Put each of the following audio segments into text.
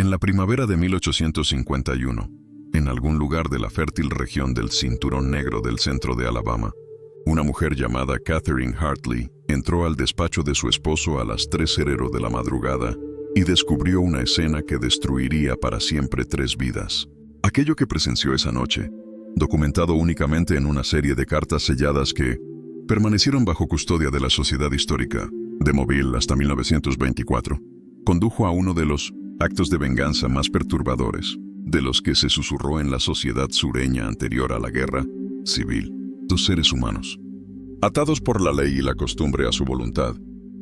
En la primavera de 1851, en algún lugar de la fértil región del Cinturón Negro del centro de Alabama, una mujer llamada Catherine Hartley entró al despacho de su esposo a las 3:00 de la madrugada y descubrió una escena que destruiría para siempre 3 vidas. Aquello que presenció esa noche, documentado únicamente en una serie de cartas selladas que permanecieron bajo custodia de la Sociedad Histórica de Mobile hasta 1924, condujo a uno de los actos de venganza más perturbadores de los que se susurró en la sociedad sureña anterior a la guerra civil. 2 seres humanos, atados por la ley y la costumbre a su voluntad,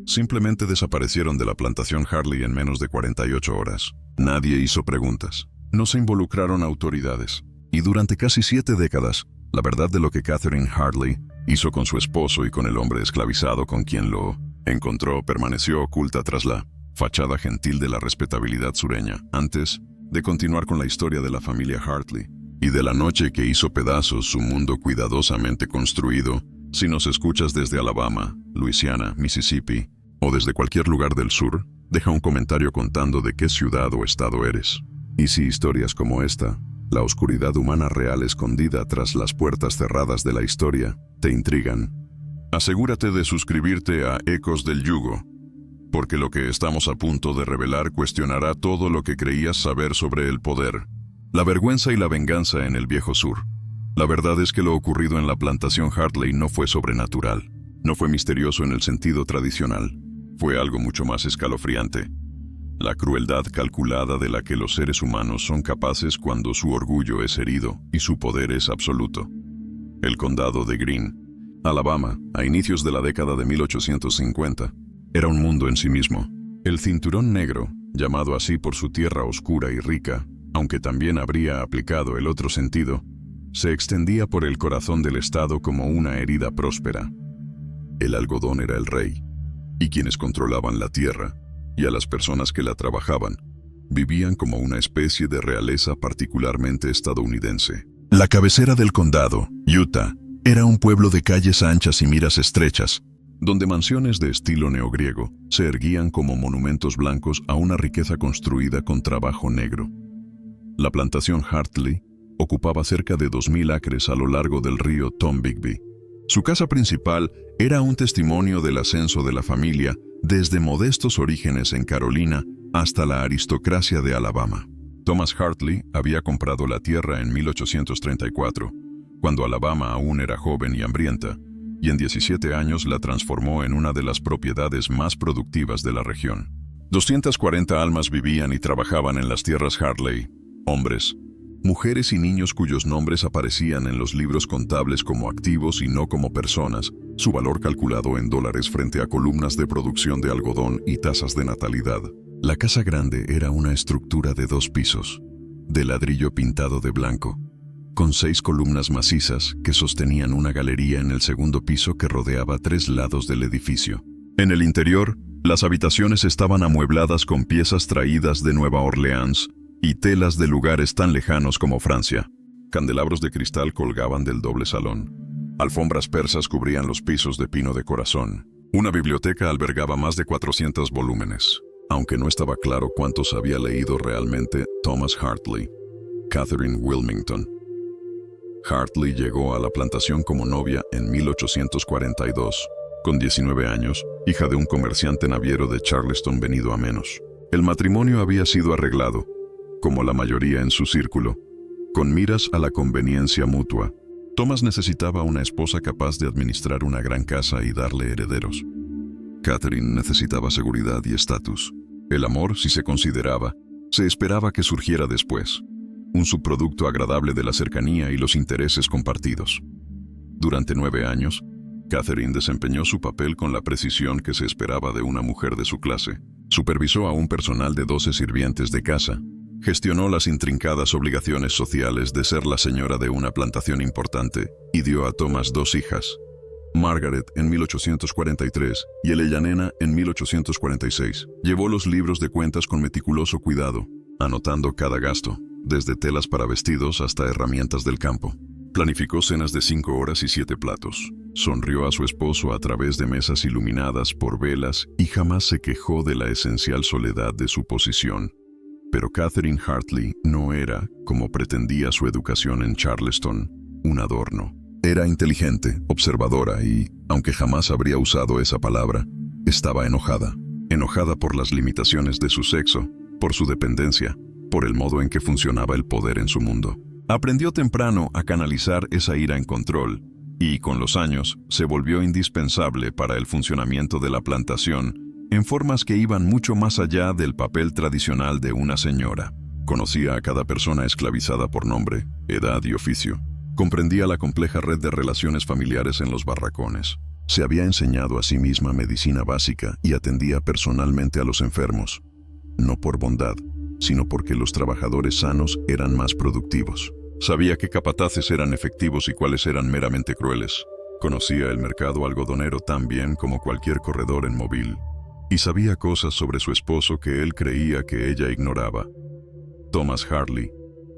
simplemente desaparecieron de la plantación Hartley en menos de 48 horas. Nadie hizo preguntas, no se involucraron autoridades, y durante casi 7 décadas, la verdad de lo que Catherine Hartley hizo con su esposo y con el hombre esclavizado con quien lo encontró permaneció oculta tras la fachada gentil de la respetabilidad sureña, antes de continuar con la historia de la familia Hartley y de la noche que hizo pedazos su mundo cuidadosamente construido. Si nos escuchas desde Alabama, Luisiana, Mississippi o desde cualquier lugar del sur, deja un comentario contando de qué ciudad o estado eres. Y si historias como esta, la oscuridad humana real escondida tras las puertas cerradas de la historia, te intrigan, asegúrate de suscribirte a Ecos del Yugo, porque lo que estamos a punto de revelar cuestionará todo lo que creías saber sobre el poder, la vergüenza y la venganza en el viejo sur. La verdad es que lo ocurrido en la plantación Hartley no fue sobrenatural, no fue misterioso en el sentido tradicional, fue algo mucho más escalofriante. La crueldad calculada de la que los seres humanos son capaces cuando su orgullo es herido y su poder es absoluto. El condado de Greene, Alabama, a inicios de la década de 1850, era un mundo en sí mismo. El Cinturón Negro, llamado así por su tierra oscura y rica, aunque también habría aplicado el otro sentido, se extendía por el corazón del estado como una herida próspera. El algodón era el rey, y quienes controlaban la tierra, y a las personas que la trabajaban, vivían como una especie de realeza particularmente estadounidense. La cabecera del condado, Utah, era un pueblo de calles anchas y miras estrechas, donde mansiones de estilo neogriego se erguían como monumentos blancos a una riqueza construida con trabajo negro. La plantación Hartley ocupaba cerca de 2,000 acres a lo largo del río Tombigbee. Su casa principal era un testimonio del ascenso de la familia desde modestos orígenes en Carolina hasta la aristocracia de Alabama. Thomas Hartley había comprado la tierra en 1834, cuando Alabama aún era joven y hambrienta, y en 17 años la transformó en una de las propiedades más productivas de la región. 240 almas vivían y trabajaban en las tierras Hartley, hombres, mujeres y niños cuyos nombres aparecían en los libros contables como activos y no como personas, su valor calculado en dólares frente a columnas de producción de algodón y tasas de natalidad. La casa grande era una estructura de 2 pisos, de ladrillo pintado de blanco, con 6 columnas macizas que sostenían una galería en el segundo piso que rodeaba 3 lados del edificio. En el interior, las habitaciones estaban amuebladas con piezas traídas de Nueva Orleans y telas de lugares tan lejanos como Francia. Candelabros de cristal colgaban del doble salón. Alfombras persas cubrían los pisos de pino de corazón. Una biblioteca albergaba más de 400 volúmenes, aunque no estaba claro cuántos había leído realmente Thomas Hartley. Catherine Wilmington. Hartley llegó a la plantación como novia en 1842, con 19 años, hija de un comerciante naviero de Charleston venido a menos. El matrimonio había sido arreglado, como la mayoría en su círculo, con miras a la conveniencia mutua. Thomas necesitaba una esposa capaz de administrar una gran casa y darle herederos. Catherine necesitaba seguridad y estatus. El amor, si se consideraba, se esperaba que surgiera después, un subproducto agradable de la cercanía y los intereses compartidos. Durante 9 años, Catherine desempeñó su papel con la precisión que se esperaba de una mujer de su clase. Supervisó a un personal de 12 sirvientes de casa, gestionó las intrincadas obligaciones sociales de ser la señora de una plantación importante y dio a Thomas 2 hijas, Margaret en 1843 y Eleanor en 1846. Llevó los libros de cuentas con meticuloso cuidado, anotando cada gasto, desde telas para vestidos hasta herramientas del campo. Planificó cenas de 5 horas y 7 platos. Sonrió a su esposo a través de mesas iluminadas por velas y jamás se quejó de la esencial soledad de su posición. Pero Catherine Hartley no era, como pretendía su educación en Charleston, un adorno. Era inteligente, observadora y, aunque jamás habría usado esa palabra, estaba enojada. Enojada por las limitaciones de su sexo, por su dependencia, por el modo en que funcionaba el poder en su mundo. Aprendió temprano a canalizar esa ira en control y, con los años, se volvió indispensable para el funcionamiento de la plantación en formas que iban mucho más allá del papel tradicional de una señora. Conocía a cada persona esclavizada por nombre, edad y oficio. Comprendía la compleja red de relaciones familiares en los barracones. Se había enseñado a sí misma medicina básica y atendía personalmente a los enfermos, no por bondad, sino porque los trabajadores sanos eran más productivos. Sabía qué capataces eran efectivos y cuáles eran meramente crueles. Conocía el mercado algodonero tan bien como cualquier corredor en Mobile. Y sabía cosas sobre su esposo que él creía que ella ignoraba. Thomas Hartley,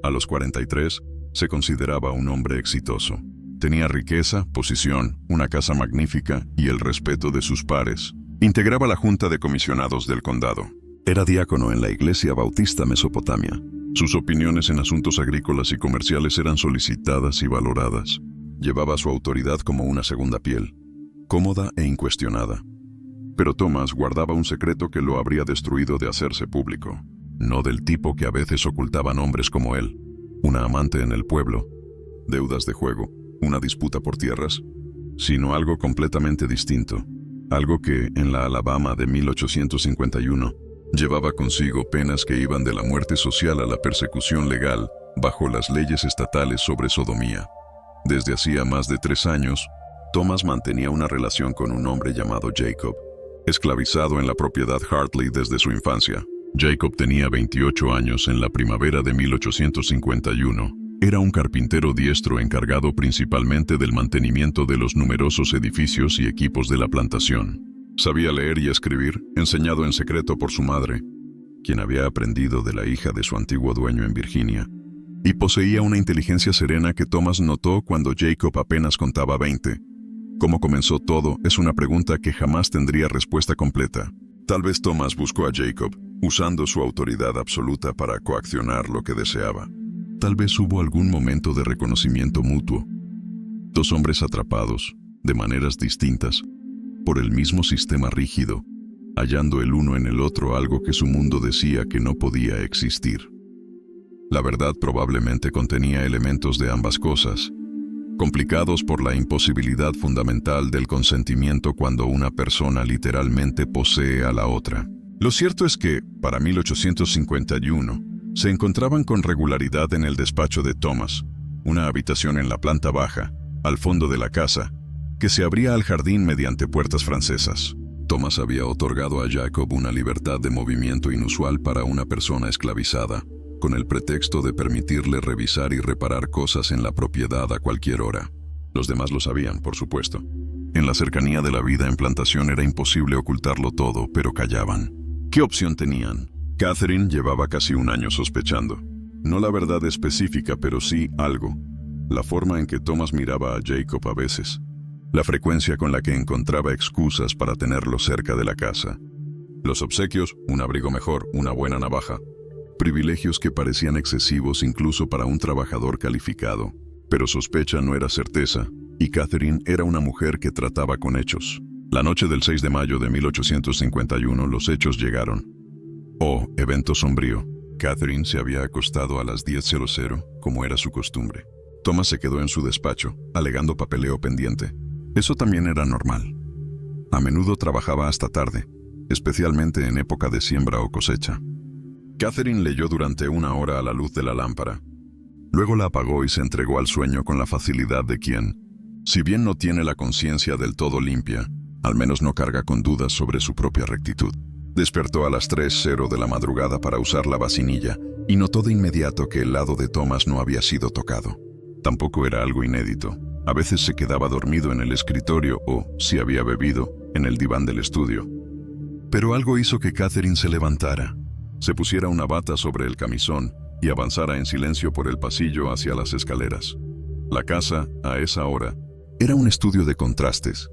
a los 43, se consideraba un hombre exitoso. Tenía riqueza, posición, una casa magnífica y el respeto de sus pares. Integraba la Junta de Comisionados del condado. Era diácono en la Iglesia Bautista Mesopotamia. Sus opiniones en asuntos agrícolas y comerciales eran solicitadas y valoradas. Llevaba su autoridad como una segunda piel, cómoda e incuestionada. Pero Thomas guardaba un secreto que lo habría destruido de hacerse público. No del tipo que a veces ocultaban hombres como él. Una amante en el pueblo, deudas de juego, una disputa por tierras, sino algo completamente distinto. Algo que, en la Alabama de 1851, llevaba consigo penas que iban de la muerte social a la persecución legal bajo las leyes estatales sobre sodomía. Desde hacía más de 3 años, Thomas mantenía una relación con un hombre llamado Jacob, esclavizado en la propiedad Hartley desde su infancia. Jacob tenía 28 años en la primavera de 1851. Era un carpintero diestro encargado principalmente del mantenimiento de los numerosos edificios y equipos de la plantación. Sabía leer y escribir, enseñado en secreto por su madre, quien había aprendido de la hija de su antiguo dueño en Virginia, y poseía una inteligencia serena que Thomas notó cuando Jacob apenas contaba 20. ¿Cómo comenzó todo? Es una pregunta que jamás tendría respuesta completa. Tal vez Thomas buscó a Jacob, usando su autoridad absoluta para coaccionar lo que deseaba. Tal vez hubo algún momento de reconocimiento mutuo. 2 hombres atrapados, de maneras distintas, por el mismo sistema rígido, hallando el uno en el otro algo que su mundo decía que no podía existir. La verdad probablemente contenía elementos de ambas cosas, complicados por la imposibilidad fundamental del consentimiento cuando una persona literalmente posee a la otra. Lo cierto es que, para 1851, se encontraban con regularidad en el despacho de Thomas, una habitación en la planta baja, al fondo de la casa, que se abría al jardín mediante puertas francesas. Thomas había otorgado a Jacob una libertad de movimiento inusual para una persona esclavizada, con el pretexto de permitirle revisar y reparar cosas en la propiedad a cualquier hora. Los demás lo sabían, por supuesto. En la cercanía de la vida en plantación era imposible ocultarlo todo, pero callaban. ¿Qué opción tenían? Catherine llevaba casi 1 año sospechando. No la verdad específica, pero sí algo. La forma en que Thomas miraba a Jacob a veces. La frecuencia con la que encontraba excusas para tenerlo cerca de la casa. Los obsequios, un abrigo mejor, una buena navaja. Privilegios que parecían excesivos incluso para un trabajador calificado. Pero sospecha no era certeza, y Catherine era una mujer que trataba con hechos. La noche del 6 de mayo de 1851 los hechos llegaron. Oh, evento sombrío. Catherine se había acostado a las 10:00, como era su costumbre. Thomas se quedó en su despacho, alegando papeleo pendiente. Eso también era normal. A menudo trabajaba hasta tarde, especialmente en época de siembra o cosecha. Catherine leyó durante 1 hora a la luz de la lámpara. Luego la apagó y se entregó al sueño con la facilidad de quien, si bien no tiene la conciencia del todo limpia, al menos no carga con dudas sobre su propia rectitud. Despertó a las 3:00 de la madrugada para usar la vacinilla y notó de inmediato que el lado de Thomas no había sido tocado. Tampoco era algo inédito. A veces se quedaba dormido en el escritorio o, si había bebido, en el diván del estudio. Pero algo hizo que Catherine se levantara, se pusiera una bata sobre el camisón y avanzara en silencio por el pasillo hacia las escaleras. La casa, a esa hora, era un estudio de contrastes.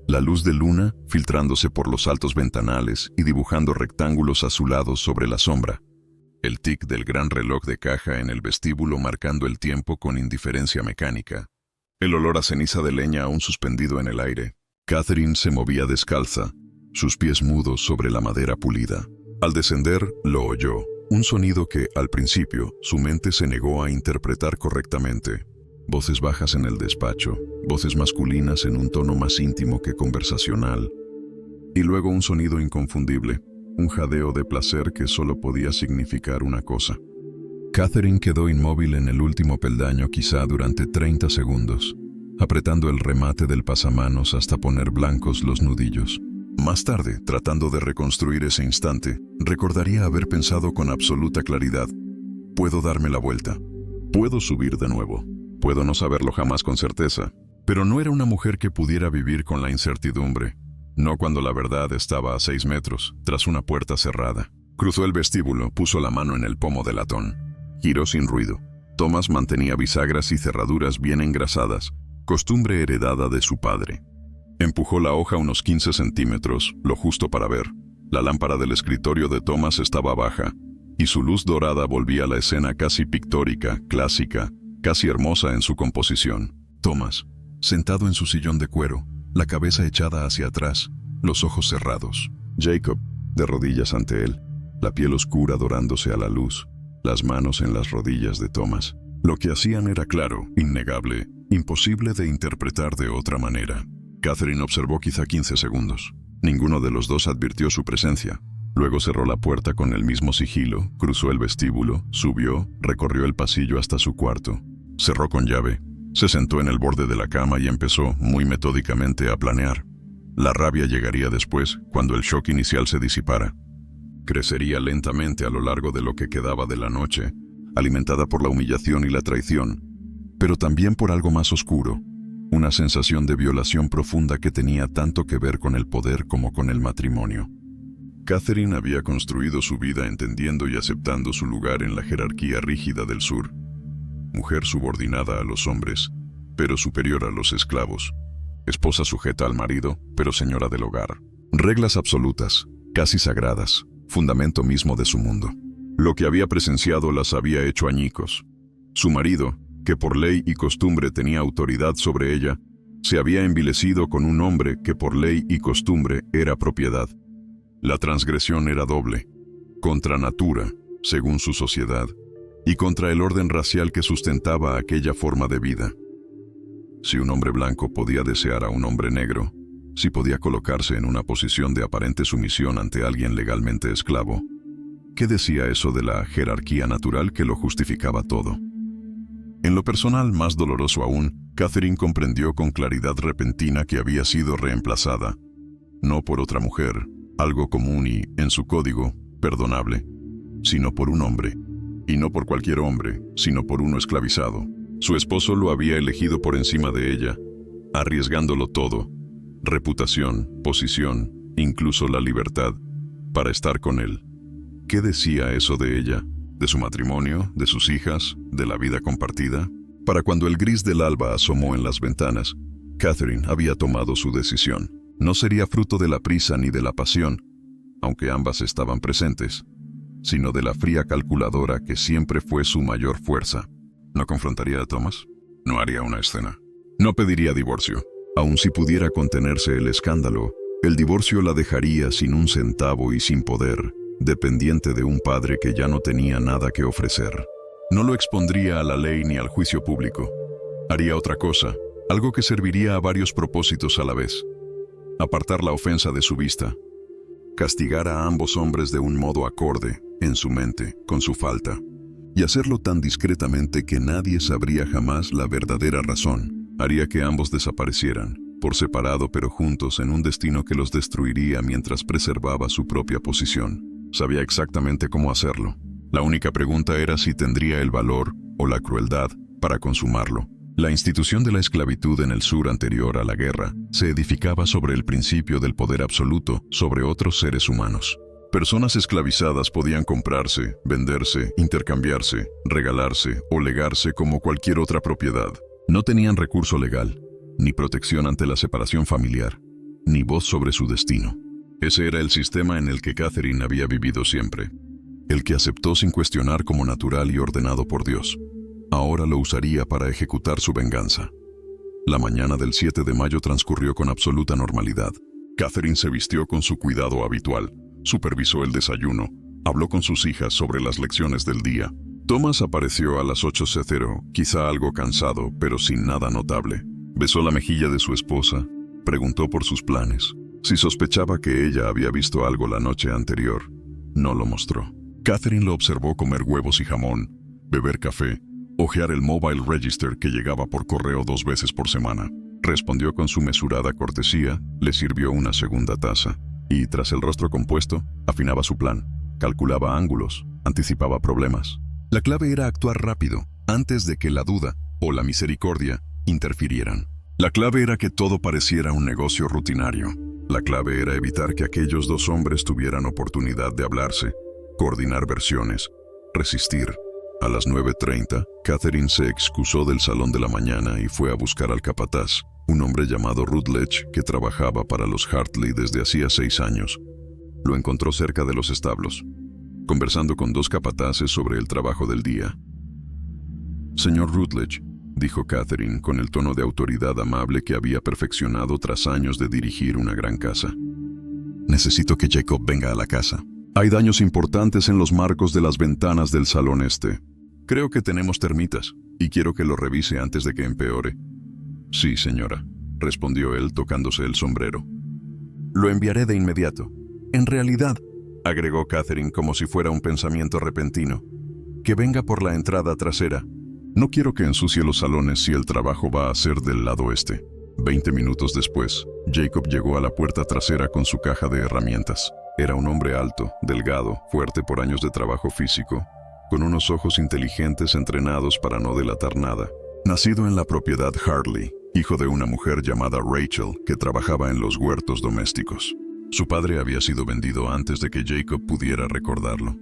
La luz de luna filtrándose por los altos ventanales y dibujando rectángulos azulados sobre la sombra. el tic del gran reloj de caja en el vestíbulo marcando el tiempo con indiferencia mecánica, el olor a ceniza de leña aún suspendido en el aire. Catherine se movía descalza, sus pies mudos sobre la madera pulida. Al descender, lo oyó, un sonido que, al principio, su mente se negó a interpretar correctamente. Voces bajas en el despacho, voces masculinas en un tono más íntimo que conversacional. Y luego un sonido inconfundible, un jadeo de placer que solo podía significar una cosa. Catherine quedó inmóvil en el último peldaño quizá durante 30 segundos, apretando el remate del pasamanos hasta poner blancos los nudillos. Más tarde, tratando de reconstruir ese instante, recordaría haber pensado con absoluta claridad: puedo darme la vuelta, puedo subir de nuevo, puedo no saberlo jamás con certeza, pero no era una mujer que pudiera vivir con la incertidumbre, no cuando la verdad estaba a 6 metros, tras una puerta cerrada. Cruzó el vestíbulo, puso la mano en el pomo del latón. Giró sin ruido. Thomas mantenía bisagras y cerraduras bien engrasadas, costumbre heredada de su padre. Empujó la hoja unos 15 centímetros, lo justo para ver. La lámpara del escritorio de Thomas estaba baja, y su luz dorada volvía a la escena casi pictórica, clásica, casi hermosa en su composición. Thomas, sentado en su sillón de cuero, la cabeza echada hacia atrás, los ojos cerrados. Jacob, de rodillas ante él, la piel oscura dorándose a la luz, las manos en las rodillas de Thomas. Lo que hacían era claro, innegable, imposible de interpretar de otra manera. Catherine observó quizá 15 segundos. Ninguno de los dos advirtió su presencia. Luego cerró la puerta con el mismo sigilo, cruzó el vestíbulo, subió, recorrió el pasillo hasta su cuarto. Cerró con llave. Se sentó en el borde de la cama y empezó, muy metódicamente, a planear. La rabia llegaría después, cuando el shock inicial se disipara. Crecería lentamente a lo largo de lo que quedaba de la noche, alimentada por la humillación y la traición, pero también por algo más oscuro, una sensación de violación profunda que tenía tanto que ver con el poder como con el matrimonio. Catherine había construido su vida entendiendo y aceptando su lugar en la jerarquía rígida del sur. Mujer subordinada a los hombres, pero superior a los esclavos. Esposa sujeta al marido, pero señora del hogar. Reglas absolutas, casi sagradas, fundamento mismo de su mundo. Lo que había presenciado las había hecho añicos. Su marido, que por ley y costumbre tenía autoridad sobre ella, se había envilecido con un hombre que por ley y costumbre era propiedad. La transgresión era doble, contra natura, según su sociedad, y contra el orden racial que sustentaba aquella forma de vida. Si un hombre blanco podía desear a un hombre negro, si podía colocarse en una posición de aparente sumisión ante alguien legalmente esclavo, ¿qué decía eso de la jerarquía natural que lo justificaba todo? En lo personal, más doloroso aún, Catherine comprendió con claridad repentina que había sido reemplazada, no por otra mujer, algo común y, en su código, perdonable, sino por un hombre, y no por cualquier hombre, sino por uno esclavizado. Su esposo lo había elegido por encima de ella, arriesgándolo todo, reputación, posición, incluso la libertad, para estar con él. ¿Qué decía eso de ella? ¿De su matrimonio? ¿De sus hijas? ¿De la vida compartida? Para cuando el gris del alba asomó en las ventanas, Catherine había tomado su decisión. No sería fruto de la prisa ni de la pasión, aunque ambas estaban presentes, sino de la fría calculadora que siempre fue su mayor fuerza. ¿No confrontaría a Thomas? No haría una escena. No pediría divorcio. Aun si pudiera contenerse el escándalo, el divorcio la dejaría sin un centavo y sin poder, dependiente de un padre que ya no tenía nada que ofrecer. No lo expondría a la ley ni al juicio público. Haría otra cosa, algo que serviría a varios propósitos a la vez. Apartar la ofensa de su vista. Castigar a ambos hombres de un modo acorde, en su mente, con su falta. Y hacerlo tan discretamente que nadie sabría jamás la verdadera razón. Haría que ambos desaparecieran, por separado pero juntos en un destino que los destruiría mientras preservaba su propia posición. Sabía exactamente cómo hacerlo. La única pregunta era si tendría el valor o la crueldad para consumarlo. La institución de la esclavitud en el sur anterior a la guerra se edificaba sobre el principio del poder absoluto sobre otros seres humanos. Personas esclavizadas podían comprarse, venderse, intercambiarse, regalarse o legarse como cualquier otra propiedad. No tenían recurso legal, ni protección ante la separación familiar, ni voz sobre su destino. Ese era el sistema en el que Catherine había vivido siempre. el que aceptó sin cuestionar como natural y ordenado por Dios. Ahora lo usaría para ejecutar su venganza. La mañana del 7 de mayo transcurrió con absoluta normalidad. Catherine se vistió con su cuidado habitual, supervisó el desayuno, habló con sus hijas sobre las lecciones del día. Thomas apareció a las 8:00, quizá algo cansado, pero sin nada notable. Besó la mejilla de su esposa, preguntó por sus planes. Si sospechaba que ella había visto algo la noche anterior, no lo mostró. Catherine lo observó comer huevos y jamón, beber café, hojear el mobile register que llegaba por correo 2 veces por semana. Respondió con su mesurada cortesía, le sirvió una segunda taza, y tras el rostro compuesto, afinaba su plan, calculaba ángulos, anticipaba problemas. La clave era actuar rápido, antes de que la duda o la misericordia interfirieran. La clave era que todo pareciera un negocio rutinario. La clave era evitar que aquellos 2 hombres tuvieran oportunidad de hablarse, coordinar versiones, resistir. A las 9:30, Catherine se excusó del salón de la mañana y fue a buscar al capataz, un hombre llamado Rutledge que trabajaba para los Hartley desde hacía 6 años. Lo encontró cerca de los establos, conversando con 2 capataces sobre el trabajo del día. «Señor Rutledge», dijo Catherine con el tono de autoridad amable que había perfeccionado tras años de dirigir una gran casa. «Necesito que Jacob venga a la casa. Hay daños importantes en los marcos de las ventanas del salón este. Creo que tenemos termitas, y quiero que lo revise antes de que empeore». «Sí, señora», respondió él tocándose el sombrero. «Lo enviaré de inmediato. En realidad», agregó Catherine como si fuera un pensamiento repentino, «que venga por la entrada trasera. No quiero que ensucie los salones si el trabajo va a ser del lado este». 20 minutos después, Jacob llegó a la puerta trasera con su caja de herramientas. Era un hombre alto, delgado, fuerte por años de trabajo físico, con unos ojos inteligentes entrenados para no delatar nada. Nacido en la propiedad Hartley, hijo de una mujer llamada Rachel que trabajaba en los huertos domésticos. Su padre había sido vendido antes de que Jacob pudiera recordarlo.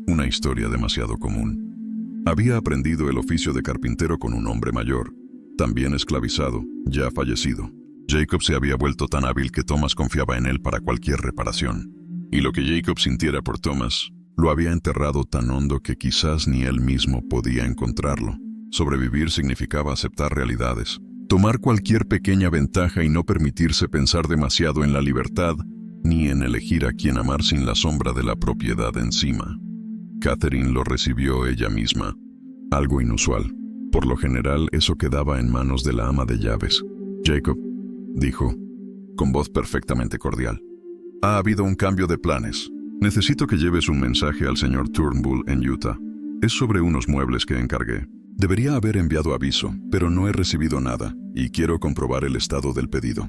Una historia demasiado común. Había aprendido el oficio de carpintero con un hombre mayor, también esclavizado, ya fallecido. Jacob se había vuelto tan hábil que Thomas confiaba en él para cualquier reparación. Y lo que Jacob sintiera por Thomas lo había enterrado tan hondo que quizás ni él mismo podía encontrarlo. Sobrevivir significaba aceptar realidades, tomar cualquier pequeña ventaja y no permitirse pensar demasiado en la libertad ni en elegir a quien amar sin la sombra de la propiedad encima. Catherine lo recibió ella misma, algo inusual. Por lo general, eso quedaba en manos de la ama de llaves. «Jacob», dijo, con voz perfectamente cordial, «ha habido un cambio de planes. Necesito que lleves un mensaje al señor Turnbull en Utah. Es sobre unos muebles que encargué. Debería haber enviado aviso, pero no he recibido nada, y quiero comprobar el estado del pedido».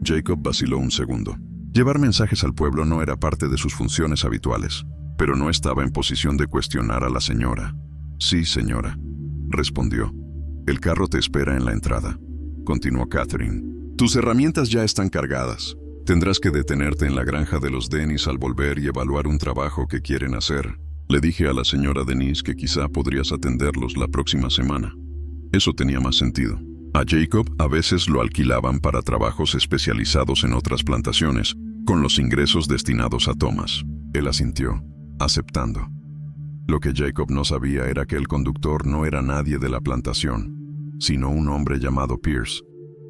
Jacob vaciló un segundo. Llevar mensajes al pueblo no era parte de sus funciones habituales, pero no estaba en posición de cuestionar a la señora. «Sí, señora», respondió. «El carro te espera en la entrada», continuó Catherine. «Tus herramientas ya están cargadas. Tendrás que detenerte en la granja de los Dennis al volver y evaluar un trabajo que quieren hacer. Le dije a la señora Denise que quizá podrías atenderlos la próxima semana». Eso tenía más sentido. A Jacob a veces lo alquilaban para trabajos especializados en otras plantaciones, con los ingresos destinados a Thomas. Él asintió, aceptando. Lo que Jacob no sabía era que el conductor no era nadie de la plantación, sino un hombre llamado Pierce,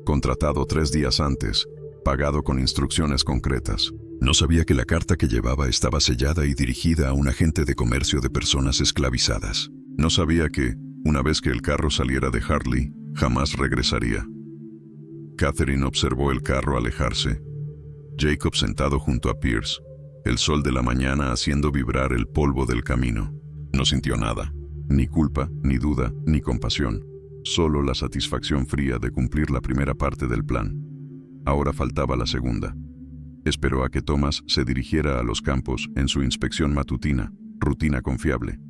contratado 3 días antes, pagado con instrucciones concretas. No sabía que la carta que llevaba estaba sellada y dirigida a un agente de comercio de personas esclavizadas. No sabía que, una vez que el carro saliera de Hartley, jamás regresaría. Catherine observó el carro alejarse. Jacob sentado junto a Pierce, el sol de la mañana haciendo vibrar el polvo del camino. No sintió nada, ni culpa, ni duda, ni compasión, solo la satisfacción fría de cumplir la primera parte del plan. Ahora faltaba la segunda. Esperó a que Thomas se dirigiera a los campos en su inspección matutina, rutina confiable.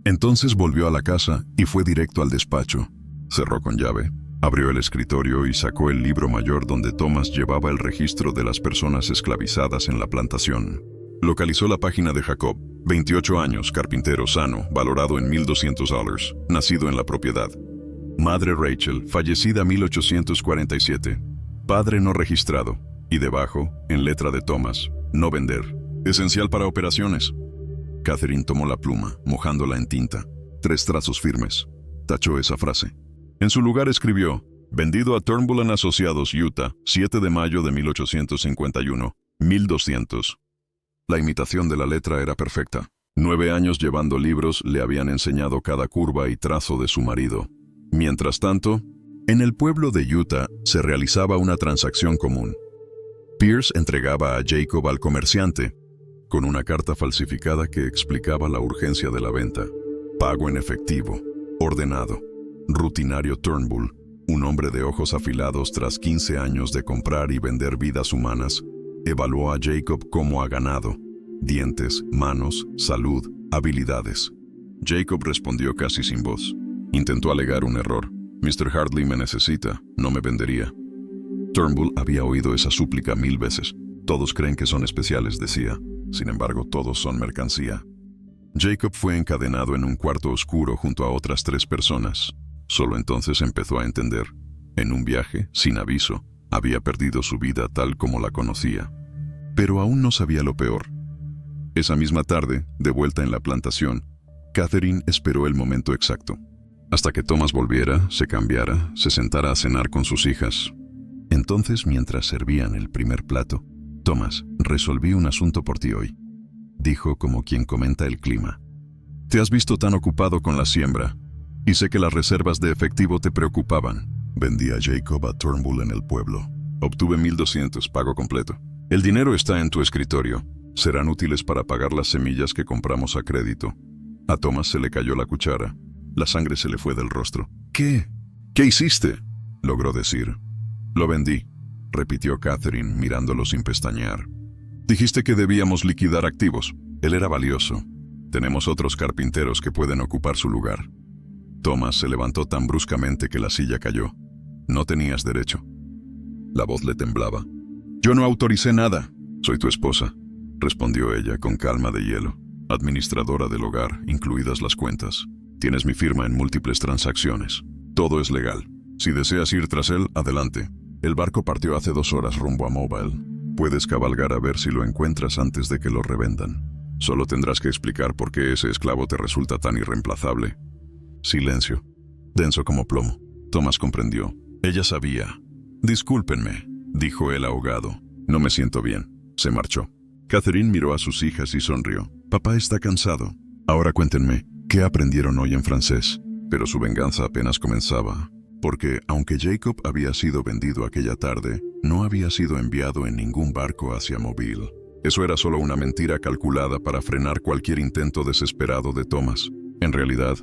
Entonces volvió a la casa y fue directo al despacho. Cerró con llave, abrió el escritorio y sacó el libro mayor donde Thomas llevaba el registro de las personas esclavizadas en la plantación. Localizó la página de Jacob, 28 años, carpintero sano, valorado en $1,200, nacido en la propiedad. Madre Rachel, fallecida 1847. Padre no registrado. Y debajo, en letra de Thomas, no vender. Esencial para operaciones. Catherine tomó la pluma, mojándola en tinta. 3 trazos firmes. Tachó esa frase. En su lugar escribió: vendido a Turnbull Asociados, Utah, 7 de mayo de 1851, 1200. La imitación de la letra era perfecta. 9 años llevando libros le habían enseñado cada curva y trazo de su marido. Mientras tanto, en el pueblo de Utah se realizaba una transacción común. Pierce entregaba a Jacob al comerciante, con una carta falsificada que explicaba la urgencia de la venta. Pago en efectivo, ordenado, rutinario Turnbull, un hombre de ojos afilados tras 15 años de comprar y vender vidas humanas, evaluó a Jacob como a ganado: dientes, manos, salud, habilidades. Jacob respondió casi sin voz. Intentó alegar un error. Mr. Hartley me necesita, no me vendería. Turnbull había oído esa súplica 1000 veces. Todos creen que son especiales, decía. Sin embargo, todos son mercancía. Jacob fue encadenado en un cuarto oscuro junto a otras 3 personas. Solo entonces empezó a entender. En un viaje, sin aviso, había perdido su vida tal como la conocía. Pero aún no sabía lo peor. Esa misma tarde, de vuelta en la plantación, Catherine esperó el momento exacto. Hasta que Thomas volviera, se cambiara, se sentara a cenar con sus hijas. Entonces, mientras servían el primer plato: Thomas, resolví un asunto por ti hoy, dijo como quien comenta el clima. Te has visto tan ocupado con la siembra, y sé que las reservas de efectivo te preocupaban. Vendí a Jacob a Turnbull en el pueblo. Obtuve 1200, pago completo. El dinero está en tu escritorio. Serán útiles para pagar las semillas que compramos a crédito. A Thomas se le cayó la cuchara. La sangre se le fue del rostro. ¿Qué? ¿Qué hiciste?, logró decir. Lo vendí, repitió Catherine mirándolo sin pestañear. Dijiste que debíamos liquidar activos. Él era valioso. Tenemos otros carpinteros que pueden ocupar su lugar. Thomas se levantó tan bruscamente que la silla cayó. No tenías derecho. La voz le temblaba. Yo no autoricé nada. Soy tu esposa, respondió ella con calma de hielo. Administradora del hogar, incluidas las cuentas. Tienes mi firma en múltiples transacciones. Todo es legal. Si deseas ir tras él, adelante. El barco partió hace 2 horas rumbo a Mobile. Puedes cabalgar a ver si lo encuentras antes de que lo revendan. Solo tendrás que explicar por qué ese esclavo te resulta tan irreemplazable. Silencio, denso como plomo. Thomas comprendió. Ella sabía. Discúlpenme, dijo él ahogado. No me siento bien. Se marchó. Catherine miró a sus hijas y sonrió. Papá está cansado. Ahora cuéntenme, ¿qué aprendieron hoy en francés? Pero su venganza apenas comenzaba, porque aunque Jacob había sido vendido aquella tarde, no había sido enviado en ningún barco hacia Mobile. Eso era solo una mentira calculada para frenar cualquier intento desesperado de Thomas. En realidad,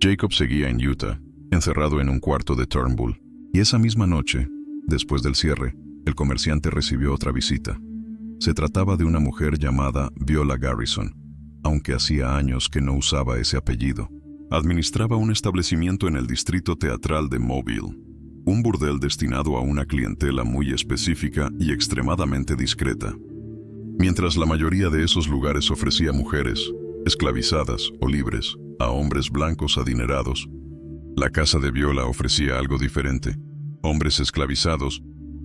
Jacob seguía en Utah, encerrado en un cuarto de Turnbull. Y esa misma noche, después del cierre, el comerciante recibió otra visita. Se trataba de una mujer llamada Viola Garrison, aunque hacía años que no usaba ese apellido. Administraba un establecimiento en el distrito teatral de Mobile, un burdel destinado a una clientela muy específica y extremadamente discreta. Mientras la mayoría de esos lugares ofrecía mujeres, esclavizadas o libres, a hombres blancos adinerados, la casa de Viola ofrecía algo diferente: hombres esclavizados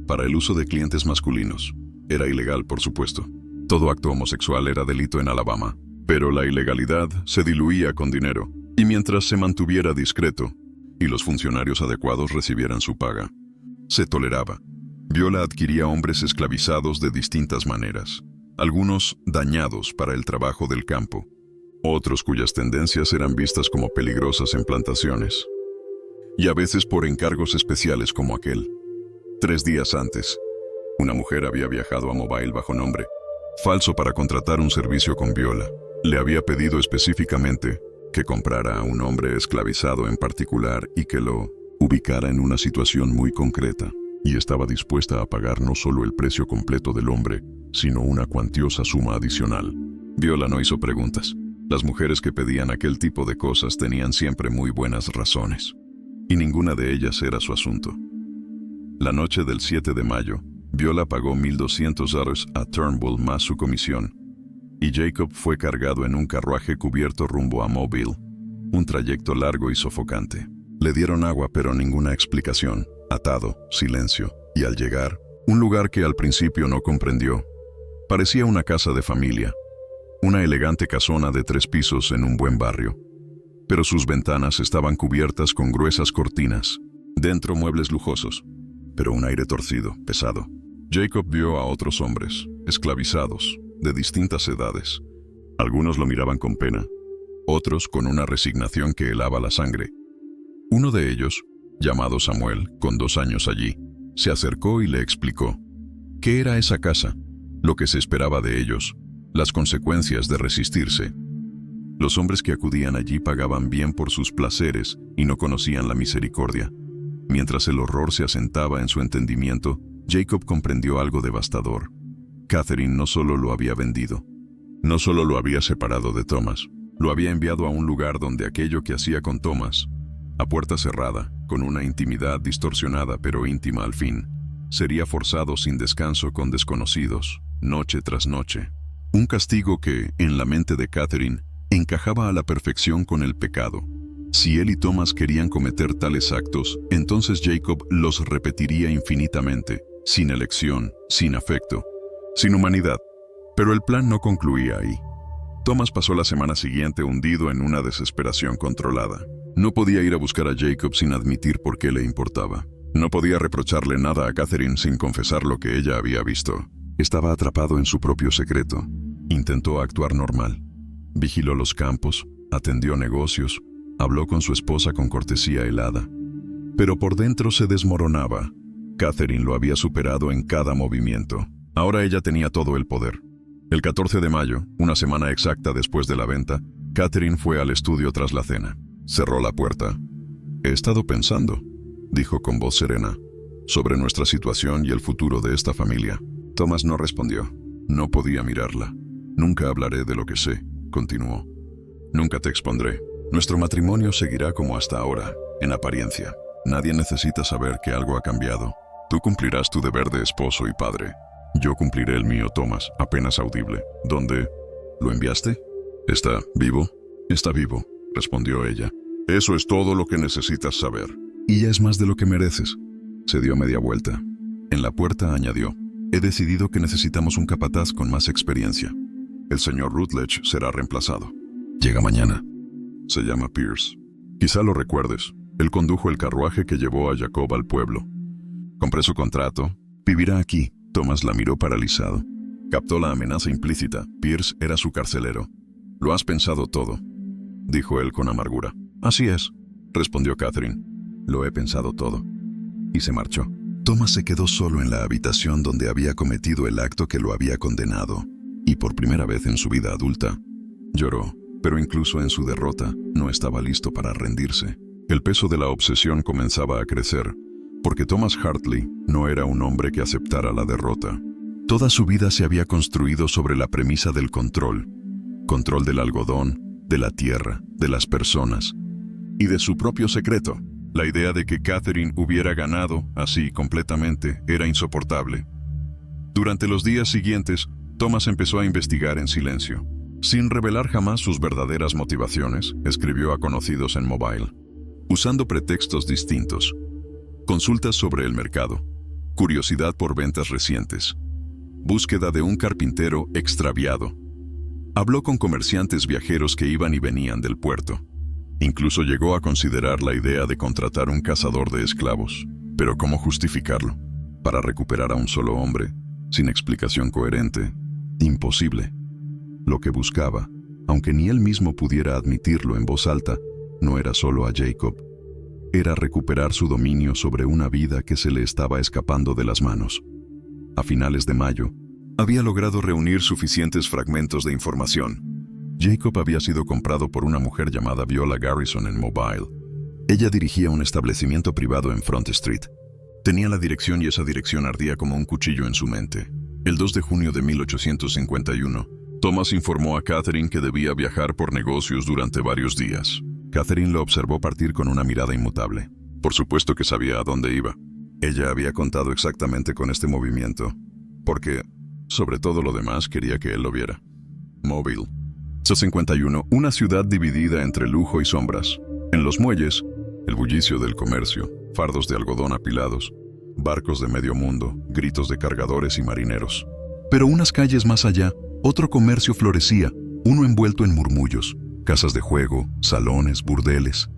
para el uso de clientes masculinos. Era ilegal, por supuesto. Todo acto homosexual era delito en Alabama, pero la ilegalidad se diluía con dinero, y mientras se mantuviera discreto y los funcionarios adecuados recibieran su paga, se toleraba. Viola adquiría hombres esclavizados de distintas maneras, algunos dañados para el trabajo del campo, otros cuyas tendencias eran vistas como peligrosas en plantaciones, y a veces por encargos especiales como aquel. 3 días antes, una mujer había viajado a Mobile bajo nombre falso para contratar un servicio con Viola. Le había pedido específicamente que comprara a un hombre esclavizado en particular y que lo ubicara en una situación muy concreta, y estaba dispuesta a pagar no solo el precio completo del hombre, sino una cuantiosa suma adicional. Viola no hizo preguntas. Las mujeres que pedían aquel tipo de cosas tenían siempre muy buenas razones, y ninguna de ellas era su asunto. La noche del 7 de mayo, Viola pagó $1,200 a Turnbull más su comisión, y Jacob fue cargado en un carruaje cubierto rumbo a Mobile, un trayecto largo y sofocante. Le dieron agua, pero ninguna explicación. Atado, silencio, y al llegar, un lugar que al principio no comprendió. Parecía una casa de familia. una elegante casona de 3 pisos en un buen barrio. Pero sus ventanas estaban cubiertas con gruesas cortinas. Dentro muebles lujosos, pero un aire torcido, pesado. Jacob vio a otros hombres, esclavizados, de distintas edades. Algunos lo miraban con pena, otros con una resignación que helaba la sangre. Uno de ellos, llamado Samuel, con 2 años allí, se acercó y le explicó qué era esa casa, lo que se esperaba de ellos, las consecuencias de resistirse. Los hombres que acudían allí pagaban bien por sus placeres y no conocían la misericordia. Mientras el horror se asentaba en su entendimiento, Jacob comprendió algo devastador. Catherine no solo lo había vendido, no solo lo había separado de Thomas, lo había enviado a un lugar donde aquello que hacía con Thomas, a puerta cerrada, con una intimidad distorsionada pero íntima al fin, sería forzado sin descanso con desconocidos, noche tras noche. Un castigo que, en la mente de Catherine, encajaba a la perfección con el pecado. Si él y Thomas querían cometer tales actos, entonces Jacob los repetiría infinitamente, sin elección, sin afecto, sin humanidad. Pero el plan no concluía ahí. Thomas pasó la semana siguiente hundido en una desesperación controlada. No podía ir a buscar a Jacob sin admitir por qué le importaba. No podía reprocharle nada a Catherine sin confesar lo que ella había visto. Estaba atrapado en su propio secreto. Intentó actuar normal. Vigiló los campos, atendió negocios, habló con su esposa con cortesía helada. Pero por dentro se desmoronaba. Catherine lo había superado en cada movimiento. Ahora ella tenía todo el poder. El 14 de mayo, una semana exacta después de la venta, Catherine fue al estudio tras la cena. Cerró la puerta. «He estado pensando», dijo con voz serena, «sobre nuestra situación y el futuro de esta familia». Thomas no respondió. No podía mirarla. «Nunca hablaré de lo que sé», continuó. «Nunca te expondré. Nuestro matrimonio seguirá como hasta ahora, en apariencia. Nadie necesita saber que algo ha cambiado. Tú cumplirás tu deber de esposo y padre. Yo cumpliré el mío, Thomas», apenas audible. «¿Dónde? ¿Lo enviaste? ¿Está vivo?» «Está vivo», respondió ella. «Eso es todo lo que necesitas saber. Y ya es más de lo que mereces». Se dio media vuelta. En la puerta añadió: «He decidido que necesitamos un capataz con más experiencia. El señor Rutledge será reemplazado. Llega mañana. Se llama Pierce. Quizá lo recuerdes. Él condujo el carruaje que llevó a Jacob al pueblo. Compré su contrato. Vivirá aquí». Thomas la miró paralizado. Captó la amenaza implícita. Pierce era su carcelero. «Lo has pensado todo», dijo él con amargura. «Así es», respondió Catherine. «Lo he pensado todo». Y se marchó. Thomas se quedó solo en la habitación donde había cometido el acto que lo había condenado. Y por primera vez en su vida adulta, lloró. Pero incluso en su derrota, no estaba listo para rendirse. El peso de la obsesión comenzaba a crecer, porque Thomas Hartley no era un hombre que aceptara la derrota. Toda su vida se había construido sobre la premisa del control. Control del algodón, de la tierra, de las personas y de su propio secreto. La idea de que Catherine hubiera ganado, así completamente, era insoportable. Durante los días siguientes, Thomas empezó a investigar en silencio. Sin revelar jamás sus verdaderas motivaciones, escribió a conocidos en Mobile, usando pretextos distintos. Consultas sobre el mercado, curiosidad por ventas recientes, búsqueda de un carpintero extraviado. Habló con comerciantes viajeros que iban y venían del puerto. Incluso llegó a considerar la idea de contratar un cazador de esclavos. Pero ¿cómo justificarlo? Para recuperar a un solo hombre, sin explicación coherente, imposible. Lo que buscaba, aunque ni él mismo pudiera admitirlo en voz alta, no era solo a Jacob. Era recuperar su dominio sobre una vida que se le estaba escapando de las manos. A finales de mayo, había logrado reunir suficientes fragmentos de información. Jacob había sido comprado por una mujer llamada Viola Garrison en Mobile. Ella dirigía un establecimiento privado en Front Street. Tenía la dirección y esa dirección ardía como un cuchillo en su mente. El 2 de junio de 1851, Thomas informó a Catherine que debía viajar por negocios durante varios días. Catherine lo observó partir con una mirada inmutable. Por supuesto que sabía a dónde iba. Ella había contado exactamente con este movimiento, porque, sobre todo lo demás, quería que él lo viera. Mobile. 51, una ciudad dividida entre lujo y sombras. En los muelles, el bullicio del comercio, fardos de algodón apilados, barcos de medio mundo, gritos de cargadores y marineros. Pero unas calles más allá, otro comercio florecía, Uno envuelto en murmullos, casas de juego, salones, burdeles.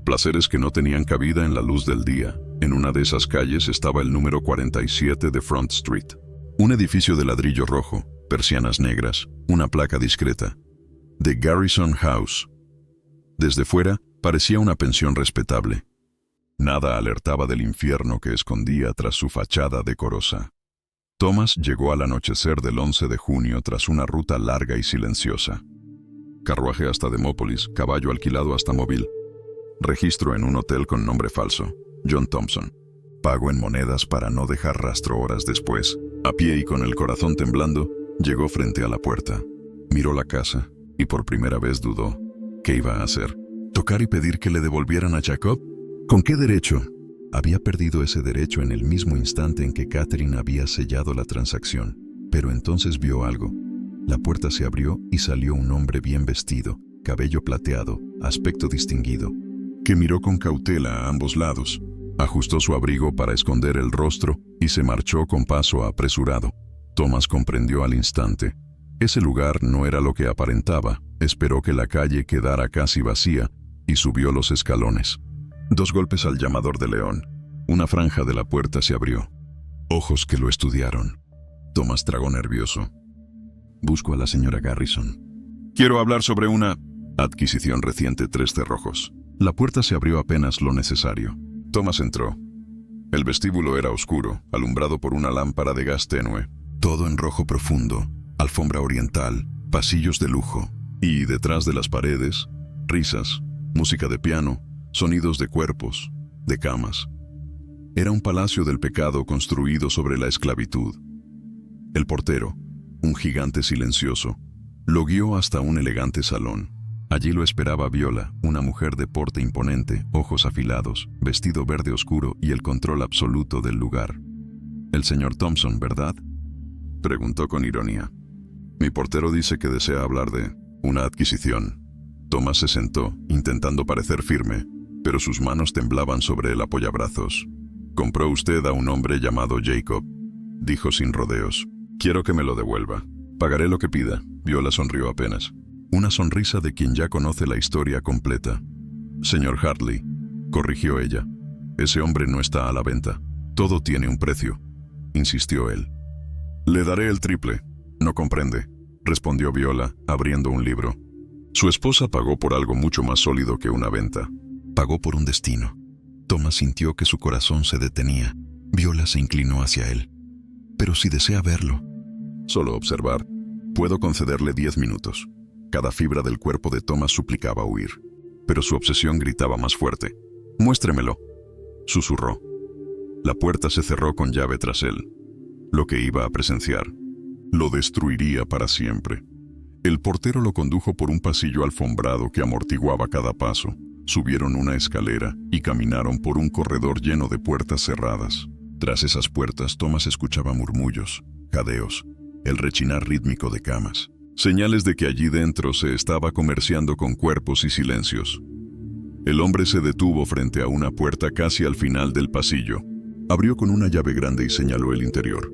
Placeres que no tenían cabida en la luz del día. En una de esas calles estaba el número 47 de Front Street. Un edificio de ladrillo rojo, persianas negras, una placa discreta. The Garrison House. Desde fuera, parecía una pensión respetable. Nada alertaba del infierno que escondía tras su fachada decorosa. Thomas llegó al anochecer del 11 de junio tras una ruta larga y silenciosa. Carruaje hasta Demópolis, caballo alquilado hasta Mobile. Registro en un hotel con nombre falso, John Thompson. Pago en monedas para no dejar rastro horas después. A pie y con el corazón temblando, llegó frente a la puerta. Miró la casa y por primera vez dudó. ¿Qué iba a hacer? ¿Tocar y pedir que le devolvieran a Jacob? ¿Con qué derecho? Había perdido ese derecho en el mismo instante en que Catherine había sellado la transacción. Pero entonces vio algo. La puerta se abrió y salió un hombre bien vestido, cabello plateado, aspecto distinguido, que miró con cautela a ambos lados. Ajustó su abrigo para esconder el rostro y se marchó con paso apresurado. Thomas comprendió al instante. Ese lugar no era lo que aparentaba. Esperó que la calle quedara casi vacía y subió los escalones. 2 golpes al llamador de león. Una franja de la puerta se abrió. Ojos que lo estudiaron. Thomas tragó nervioso. Busco a la señora Garrison. Quiero hablar sobre una adquisición reciente, 3 cerrojos. La puerta se abrió apenas lo necesario. Thomas entró. El vestíbulo era oscuro, alumbrado por una lámpara de gas tenue. Todo en rojo profundo, alfombra oriental, pasillos de lujo. Y detrás de las paredes, risas, música de piano, sonidos de cuerpos, de camas. Era un palacio del pecado construido sobre la esclavitud. El portero, un gigante silencioso, lo guió hasta un elegante salón. Allí lo esperaba Viola, una mujer de porte imponente, ojos afilados, vestido verde oscuro y el control absoluto del lugar. «El señor Thompson, ¿verdad?», preguntó con ironía. «Mi portero dice que desea hablar de una adquisición». Thomas se sentó, intentando parecer firme, pero sus manos temblaban sobre el apoyabrazos. «Compró usted a un hombre llamado Jacob», dijo sin rodeos. «Quiero que me lo devuelva. Pagaré lo que pida». Viola sonrió apenas. Una sonrisa de quien ya conoce la historia completa. «Señor Hartley», corrigió ella, «ese hombre no está a la venta. Todo tiene un precio», insistió él. «Le daré el triple». «No comprende», respondió Viola, abriendo un libro. Su esposa pagó por algo mucho más sólido que una venta. Pagó por un destino. Thomas sintió que su corazón se detenía. Viola se inclinó hacia él. «Pero si desea verlo». «Solo observar. Puedo concederle 10 minutos». Cada fibra del cuerpo de Thomas suplicaba huir, pero su obsesión gritaba más fuerte. «Muéstremelo», susurró. La puerta se cerró con llave tras él. Lo que iba a presenciar lo destruiría para siempre. El portero lo condujo por un pasillo alfombrado que amortiguaba cada paso. Subieron una escalera y caminaron por un corredor lleno de puertas cerradas. Tras esas puertas, Thomas escuchaba murmullos, jadeos, el rechinar rítmico de camas. Señales de que allí dentro se estaba comerciando con cuerpos y silencios. El hombre se detuvo frente a una puerta casi al final del pasillo. Abrió con una llave grande y señaló el interior.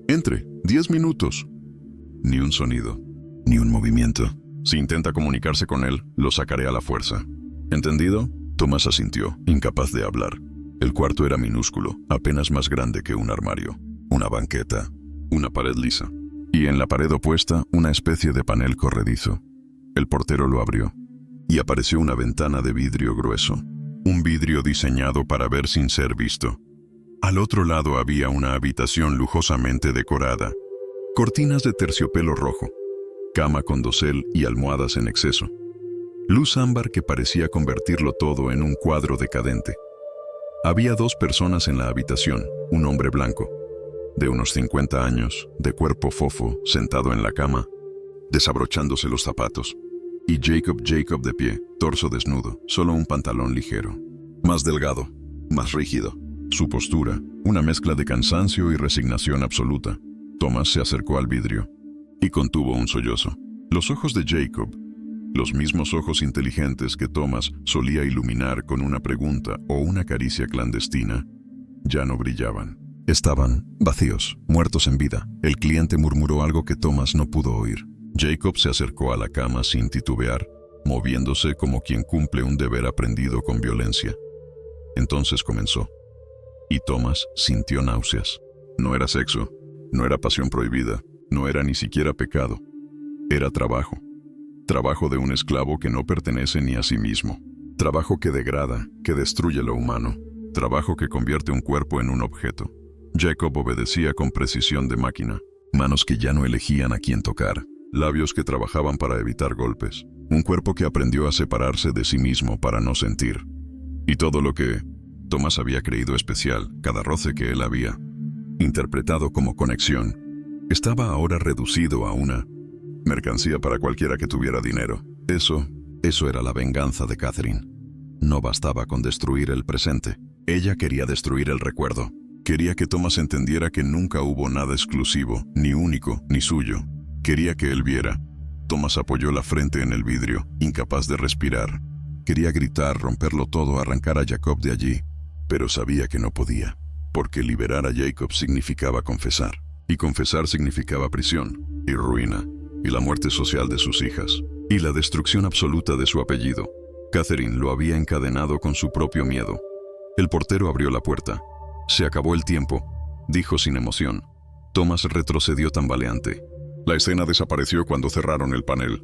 «Entre, 10 minutos». Ni un sonido, ni un movimiento. Si intenta comunicarse con él, lo sacaré a la fuerza. ¿Entendido?». Thomas asintió, incapaz de hablar. El cuarto era minúsculo, apenas más grande que un armario. Una banqueta, una pared lisa. Y en la pared opuesta, una especie de panel corredizo. El portero lo abrió, y apareció una ventana de vidrio grueso, un vidrio diseñado para ver sin ser visto. Al otro lado había una habitación lujosamente decorada, cortinas de terciopelo rojo, cama con dosel y almohadas en exceso, luz ámbar que parecía convertirlo todo en un cuadro decadente. Había 2 personas en la habitación, un hombre blanco, de unos 50 años, de cuerpo fofo, sentado en la cama, desabrochándose los zapatos, y Jacob de pie, torso desnudo, solo un pantalón ligero. Más delgado, más rígido. Su postura, una mezcla de cansancio y resignación absoluta. Thomas se acercó al vidrio y contuvo un sollozo. Los ojos de Jacob, los mismos ojos inteligentes que Thomas solía iluminar con una pregunta o una caricia clandestina, ya no brillaban. Estaban vacíos, muertos en vida. El cliente murmuró algo que Thomas no pudo oír. Jacob se acercó a la cama sin titubear, moviéndose como quien cumple un deber aprendido con violencia. Entonces comenzó. Y Thomas sintió náuseas. No era sexo, no era pasión prohibida, no era ni siquiera pecado. Era trabajo. Trabajo de un esclavo que no pertenece ni a sí mismo. Trabajo que degrada, que destruye lo humano. Trabajo que convierte un cuerpo en un objeto. Jacob obedecía con precisión de máquina. Manos que ya no elegían a quién tocar. Labios que trabajaban para evitar golpes. Un cuerpo que aprendió a separarse de sí mismo para no sentir. Y todo lo que Thomas había creído especial, cada roce que él había interpretado como conexión, estaba ahora reducido a una mercancía para cualquiera que tuviera dinero. Eso era la venganza de Catherine. No bastaba con destruir el presente. Ella quería destruir el recuerdo. Quería que Thomas entendiera que nunca hubo nada exclusivo, ni único, ni suyo. Quería que él viera. Thomas apoyó la frente en el vidrio, incapaz de respirar. Quería gritar, romperlo todo, arrancar a Jacob de allí, pero sabía que no podía, porque liberar a Jacob significaba confesar, y confesar significaba prisión, y ruina, y la muerte social de sus hijas, y la destrucción absoluta de su apellido. Catherine lo había encadenado con su propio miedo. El portero abrió la puerta. «Se acabó el tiempo», dijo sin emoción. Thomas retrocedió tambaleante. La escena desapareció cuando cerraron el panel,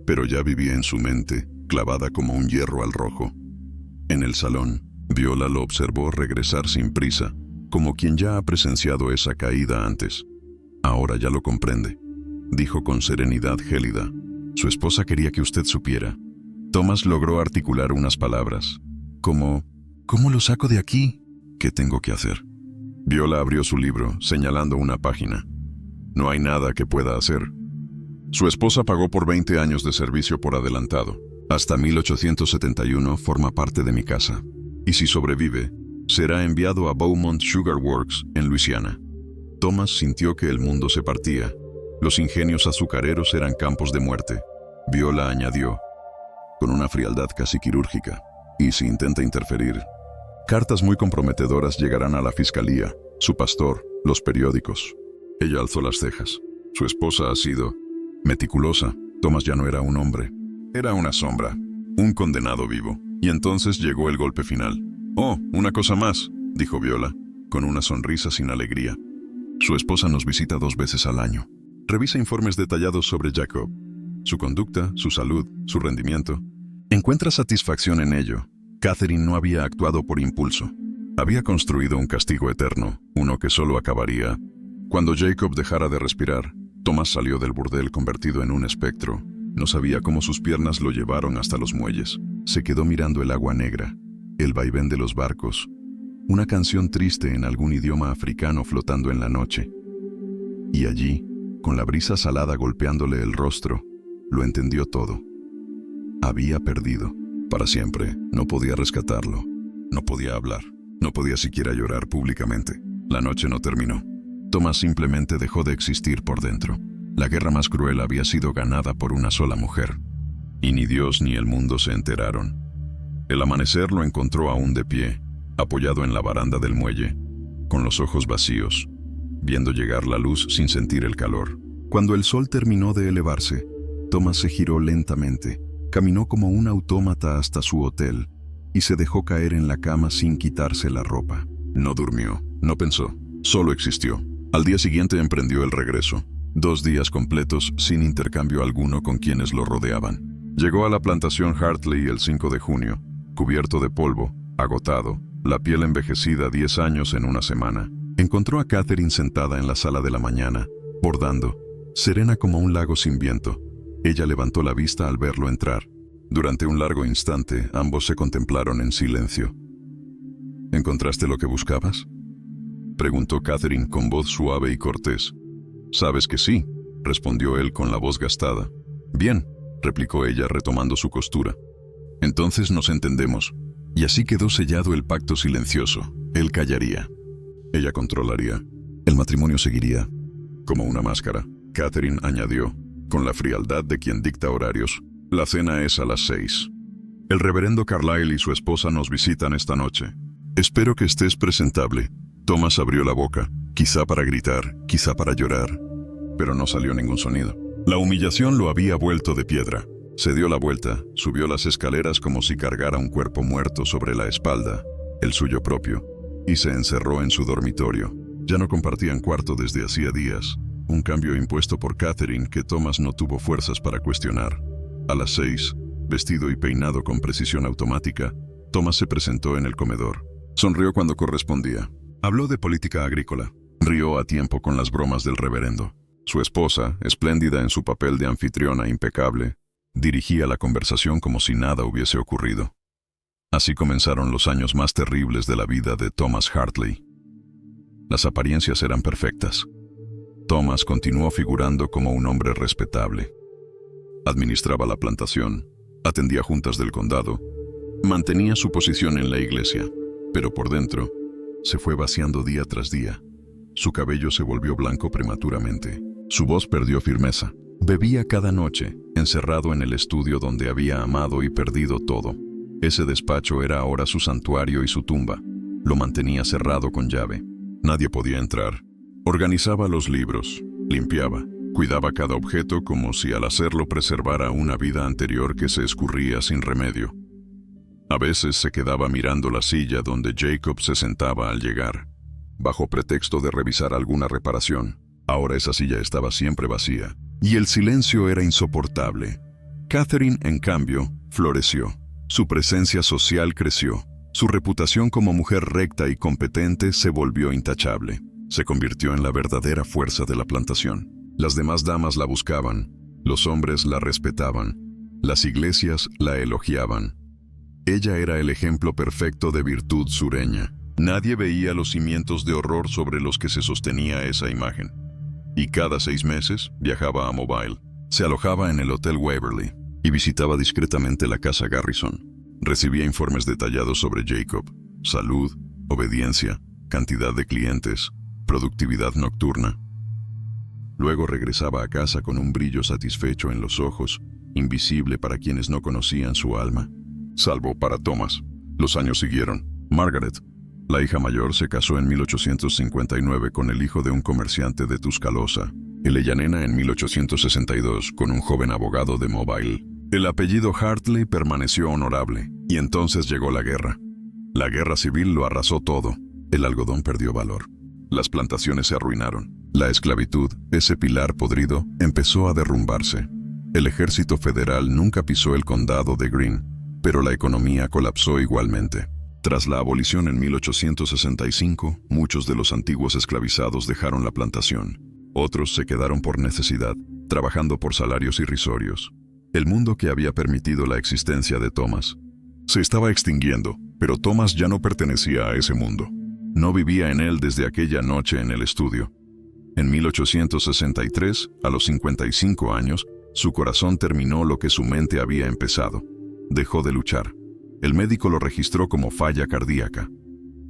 pero ya vivía en su mente, clavada como un hierro al rojo. En el salón, Viola lo observó regresar sin prisa, como quien ya ha presenciado esa caída antes. «Ahora ya lo comprende», dijo con serenidad gélida. «Su esposa quería que usted supiera». Thomas logró articular unas palabras. «¿Cómo lo saco de aquí? ¿Qué tengo que hacer?» Viola abrió su libro, señalando una página. «No hay nada que pueda hacer. Su esposa pagó por 20 años de servicio por adelantado. Hasta 1871 forma parte de mi casa. Y si sobrevive, será enviado a Beaumont Sugar Works, en Luisiana». Thomas sintió que el mundo se partía. Los ingenios azucareros eran campos de muerte. Viola añadió, con una frialdad casi quirúrgica, «Y si intenta interferir, cartas muy comprometedoras llegarán a la fiscalía, su pastor, los periódicos». Ella alzó las cejas. Su esposa ha sido meticulosa. Thomas ya no era un hombre. Era una sombra, un condenado vivo. Y entonces llegó el golpe final. «Oh, una cosa más», dijo Viola, con una sonrisa sin alegría. «Su esposa nos visita 2 veces al año. Revisa informes detallados sobre Jacob, su conducta, su salud, su rendimiento. Encuentra satisfacción en ello». Catherine no había actuado por impulso. Había construido un castigo eterno, uno que solo acabaría cuando Jacob dejara de respirar. Thomas salió del burdel convertido en un espectro. No sabía cómo sus piernas lo llevaron hasta los muelles. Se quedó mirando el agua negra, el vaivén de los barcos, una canción triste en algún idioma africano flotando en la noche. Y allí, con la brisa salada golpeándole el rostro, lo entendió todo. Había perdido. Para siempre. No podía rescatarlo. No podía hablar. No podía siquiera llorar públicamente. La noche no terminó. Thomas simplemente dejó de existir por dentro. La guerra más cruel había sido ganada por una sola mujer. Y ni Dios ni el mundo se enteraron. El amanecer lo encontró aún de pie, apoyado en la baranda del muelle, con los ojos vacíos, viendo llegar la luz sin sentir el calor. Cuando el sol terminó de elevarse, Thomas se giró lentamente, caminó como un autómata hasta su hotel y se dejó caer en la cama sin quitarse la ropa. No durmió, no pensó, solo existió. Al día siguiente emprendió el regreso. 2 días completos sin intercambio alguno con quienes lo rodeaban. Llegó a la plantación Hartley el 5 de junio, cubierto de polvo, agotado, la piel envejecida 10 años en una semana. Encontró a Catherine sentada en la sala de la mañana, bordando, serena como un lago sin viento. Ella levantó la vista al verlo entrar. Durante un largo instante, ambos se contemplaron en silencio. «¿Encontraste lo que buscabas?», preguntó Catherine con voz suave y cortés. «Sabes que sí», respondió él con la voz gastada. «Bien», replicó ella retomando su costura. «Entonces nos entendemos». Y así quedó sellado el pacto silencioso. Él callaría. Ella controlaría. El matrimonio seguiría. Como una máscara. Catherine añadió, con la frialdad de quien dicta horarios, «La cena es a las 6. El reverendo Carlyle y su esposa nos visitan esta noche. Espero que estés presentable». Thomas abrió la boca, quizá para gritar, quizá para llorar, pero no salió ningún sonido. La humillación lo había vuelto de piedra. Se dio la vuelta, subió las escaleras como si cargara un cuerpo muerto sobre la espalda, el suyo propio, y se encerró en su dormitorio. Ya no compartían cuarto desde hacía días, un cambio impuesto por Catherine que Thomas no tuvo fuerzas para cuestionar. A las 6, vestido y peinado con precisión automática, Thomas se presentó en el comedor. Sonrió cuando correspondía. Habló de política agrícola. Rió a tiempo con las bromas del reverendo. Su esposa, espléndida en su papel de anfitriona impecable, dirigía la conversación como si nada hubiese ocurrido. Así comenzaron los años más terribles de la vida de Thomas Hartley. Las apariencias eran perfectas. Thomas continuó figurando como un hombre respetable. Administraba la plantación, atendía juntas del condado, mantenía su posición en la iglesia, pero por dentro se fue vaciando día tras día. Su cabello se volvió blanco prematuramente. Su voz perdió firmeza. Bebía cada noche, encerrado en el estudio donde había amado y perdido todo. Ese despacho era ahora su santuario y su tumba. Lo mantenía cerrado con llave. Nadie podía entrar. Organizaba los libros, limpiaba, cuidaba cada objeto como si al hacerlo preservara una vida anterior que se escurría sin remedio. A veces se quedaba mirando la silla donde Jacob se sentaba al llegar, bajo pretexto de revisar alguna reparación. Ahora esa silla estaba siempre vacía, y el silencio era insoportable. Catherine, en cambio, floreció. Su presencia social creció. Su reputación como mujer recta y competente se volvió intachable. Se convirtió en la verdadera fuerza de la plantación. Las demás damas la buscaban, los hombres la respetaban, las iglesias la elogiaban. Ella era el ejemplo perfecto de virtud sureña. Nadie veía los cimientos de horror sobre los que se sostenía esa imagen. Y cada 6 meses viajaba a Mobile. Se alojaba en el Hotel Waverly y visitaba discretamente la casa Garrison. Recibía informes detallados sobre Jacob, salud, obediencia, cantidad de clientes, productividad nocturna. Luego regresaba a casa con un brillo satisfecho en los ojos, invisible para quienes no conocían su alma. Salvo para Thomas. Los años siguieron. Margaret, la hija mayor, se casó en 1859 con el hijo de un comerciante de Tuscaloosa. Eleyanena en 1862 con un joven abogado de Mobile. El apellido Hartley permaneció honorable, y entonces llegó la guerra. La guerra civil lo arrasó todo. El algodón perdió valor. Las plantaciones se arruinaron. La esclavitud, ese pilar podrido, empezó a derrumbarse. El ejército federal nunca pisó el condado de Greene, pero la economía colapsó igualmente. Tras la abolición en 1865, muchos de los antiguos esclavizados dejaron la plantación. Otros se quedaron por necesidad, trabajando por salarios irrisorios. El mundo que había permitido la existencia de Thomas se estaba extinguiendo, pero Thomas ya no pertenecía a ese mundo. No vivía en él desde aquella noche en el estudio. En 1863, a los 55 años, su corazón terminó lo que su mente había empezado. Dejó de luchar. El médico lo registró como falla cardíaca.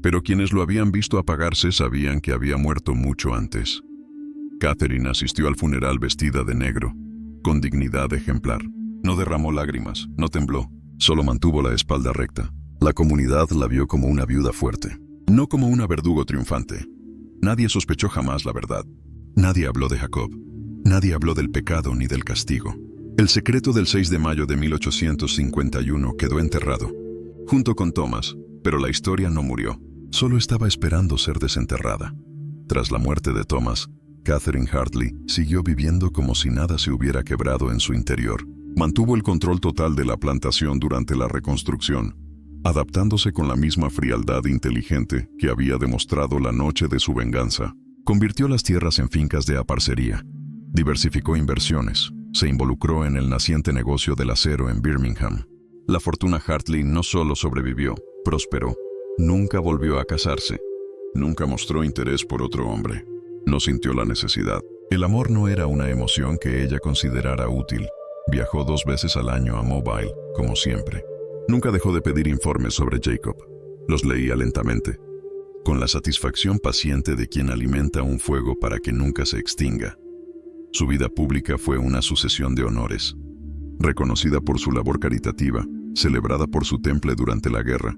Pero quienes lo habían visto apagarse sabían que había muerto mucho antes. Catherine asistió al funeral vestida de negro, con dignidad ejemplar. No derramó lágrimas, no tembló, solo mantuvo la espalda recta. La comunidad la vio como una viuda fuerte, no como una verdugo triunfante. Nadie sospechó jamás la verdad. Nadie habló de Jacob. Nadie habló del pecado ni del castigo. El secreto del 6 de mayo de 1851 quedó enterrado, junto con Thomas, pero la historia no murió. Solo estaba esperando ser desenterrada. Tras la muerte de Thomas, Catherine Hartley siguió viviendo como si nada se hubiera quebrado en su interior. Mantuvo el control total de la plantación durante la reconstrucción, adaptándose con la misma frialdad inteligente que había demostrado la noche de su venganza. Convirtió las tierras en fincas de aparcería, diversificó inversiones, se involucró en el naciente negocio del acero en Birmingham. La fortuna Hartley no solo sobrevivió, prosperó. Nunca volvió a casarse, nunca mostró interés por otro hombre. No sintió la necesidad. El amor no era una emoción que ella considerara útil. Viajó 2 veces al año a Mobile, como siempre. Nunca dejó de pedir informes sobre Jacob. Los leía lentamente, con la satisfacción paciente de quien alimenta un fuego para que nunca se extinga. Su vida pública fue una sucesión de honores. Reconocida por su labor caritativa, celebrada por su temple durante la guerra,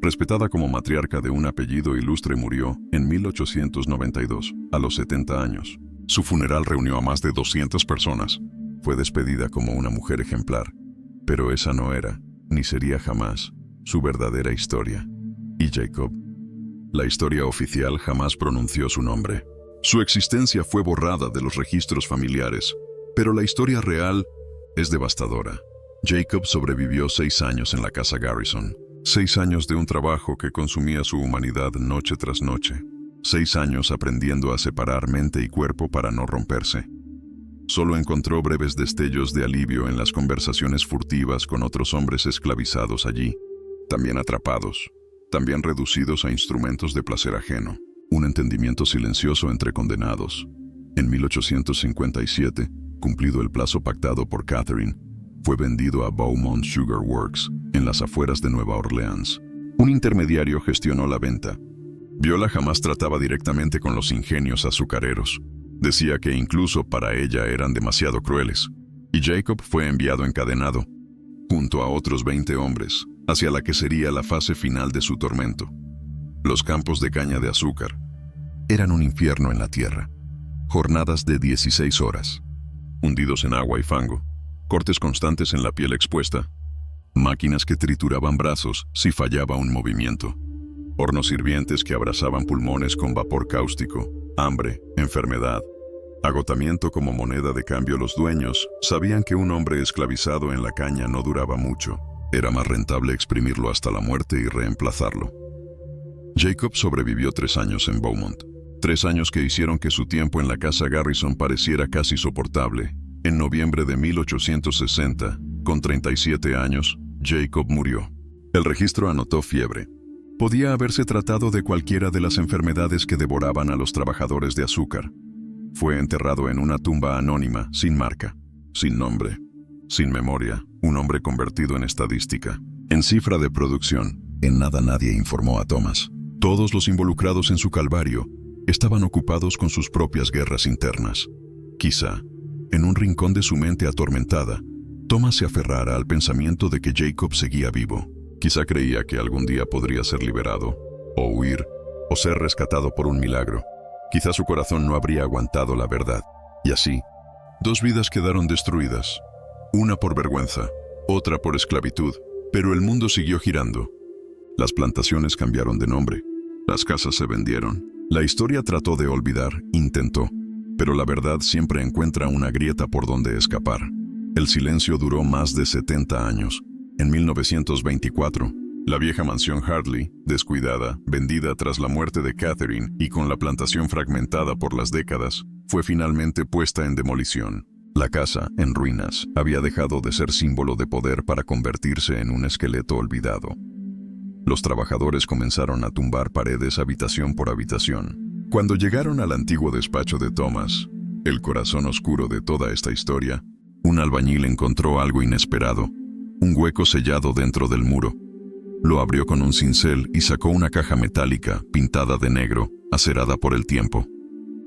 respetada como matriarca de un apellido ilustre, murió en 1892, a los 70 años. Su funeral reunió a más de 200 personas. Fue despedida como una mujer ejemplar, pero esa no era, ni sería jamás, su verdadera historia. ¿Y Jacob? La historia oficial jamás pronunció su nombre. Su existencia fue borrada de los registros familiares, pero la historia real es devastadora. Jacob sobrevivió 6 años en la casa Garrison. 6 años de un trabajo que consumía su humanidad noche tras noche. 6 años aprendiendo a separar mente y cuerpo para no romperse. Solo encontró breves destellos de alivio en las conversaciones furtivas con otros hombres esclavizados allí, también atrapados, también reducidos a instrumentos de placer ajeno. Un entendimiento silencioso entre condenados. En 1857, cumplido el plazo pactado por Catherine, fue vendido a Beaumont Sugar Works, en las afueras de Nueva Orleans. Un intermediario gestionó la venta. Viola jamás trataba directamente con los ingenios azucareros. Decía que incluso para ella eran demasiado crueles. Y Jacob fue enviado encadenado, junto a otros 20 hombres, hacia la que sería la fase final de su tormento. Los campos de caña de azúcar eran un infierno en la tierra. Jornadas de 16 horas, hundidos en agua y fango, cortes constantes en la piel expuesta, máquinas que trituraban brazos si fallaba un movimiento, hornos hirvientes que abrasaban pulmones con vapor cáustico, hambre, enfermedad, agotamiento como moneda de cambio. Los dueños sabían que un hombre esclavizado en la caña no duraba mucho. Era más rentable exprimirlo hasta la muerte y reemplazarlo. Jacob sobrevivió 3 años en Beaumont. 3 años que hicieron que su tiempo en la casa Garrison pareciera casi soportable. En noviembre de 1860, con 37 años, Jacob murió. El registro anotó fiebre. Podía haberse tratado de cualquiera de las enfermedades que devoraban a los trabajadores de azúcar. Fue enterrado en una tumba anónima, sin marca, sin nombre, sin memoria, un hombre convertido en estadística, en cifra de producción. En nada nadie informó a Thomas. Todos los involucrados en su calvario estaban ocupados con sus propias guerras internas. Quizá, en un rincón de su mente atormentada, Thomas se aferrara al pensamiento de que Jacob seguía vivo. Quizá creía que algún día podría ser liberado, o huir, o ser rescatado por un milagro. Quizá su corazón no habría aguantado la verdad. Y así, 2 vidas quedaron destruidas. Una por vergüenza, otra por esclavitud. Pero el mundo siguió girando. Las plantaciones cambiaron de nombre. Las casas se vendieron. La historia trató de olvidar, intentó. Pero la verdad siempre encuentra una grieta por donde escapar. El silencio duró más de 70 años. En 1924, la vieja mansión Hartley, descuidada, vendida tras la muerte de Catherine y con la plantación fragmentada por las décadas, fue finalmente puesta en demolición. La casa, en ruinas, había dejado de ser símbolo de poder para convertirse en un esqueleto olvidado. Los trabajadores comenzaron a tumbar paredes habitación por habitación. Cuando llegaron al antiguo despacho de Thomas, el corazón oscuro de toda esta historia, un albañil encontró algo inesperado. Un hueco sellado dentro del muro. Lo abrió con un cincel y sacó una caja metálica, pintada de negro, acerada por el tiempo.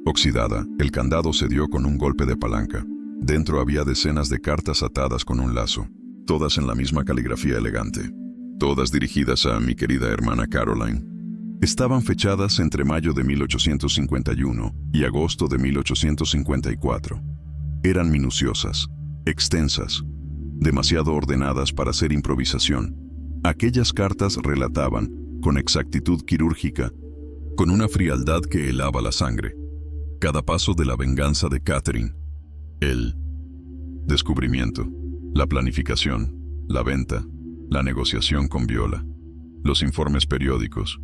Oxidada, el candado cedió con un golpe de palanca. Dentro había decenas de cartas atadas con un lazo, todas en la misma caligrafía elegante. Todas dirigidas a mi querida hermana Caroline. Estaban fechadas entre mayo de 1851 y agosto de 1854. Eran minuciosas, extensas, demasiado ordenadas para ser improvisación. Aquellas cartas relataban, con exactitud quirúrgica, con una frialdad que helaba la sangre, cada paso de la venganza de Catherine, el descubrimiento, la planificación, la venta, la negociación con Viola, los informes periódicos,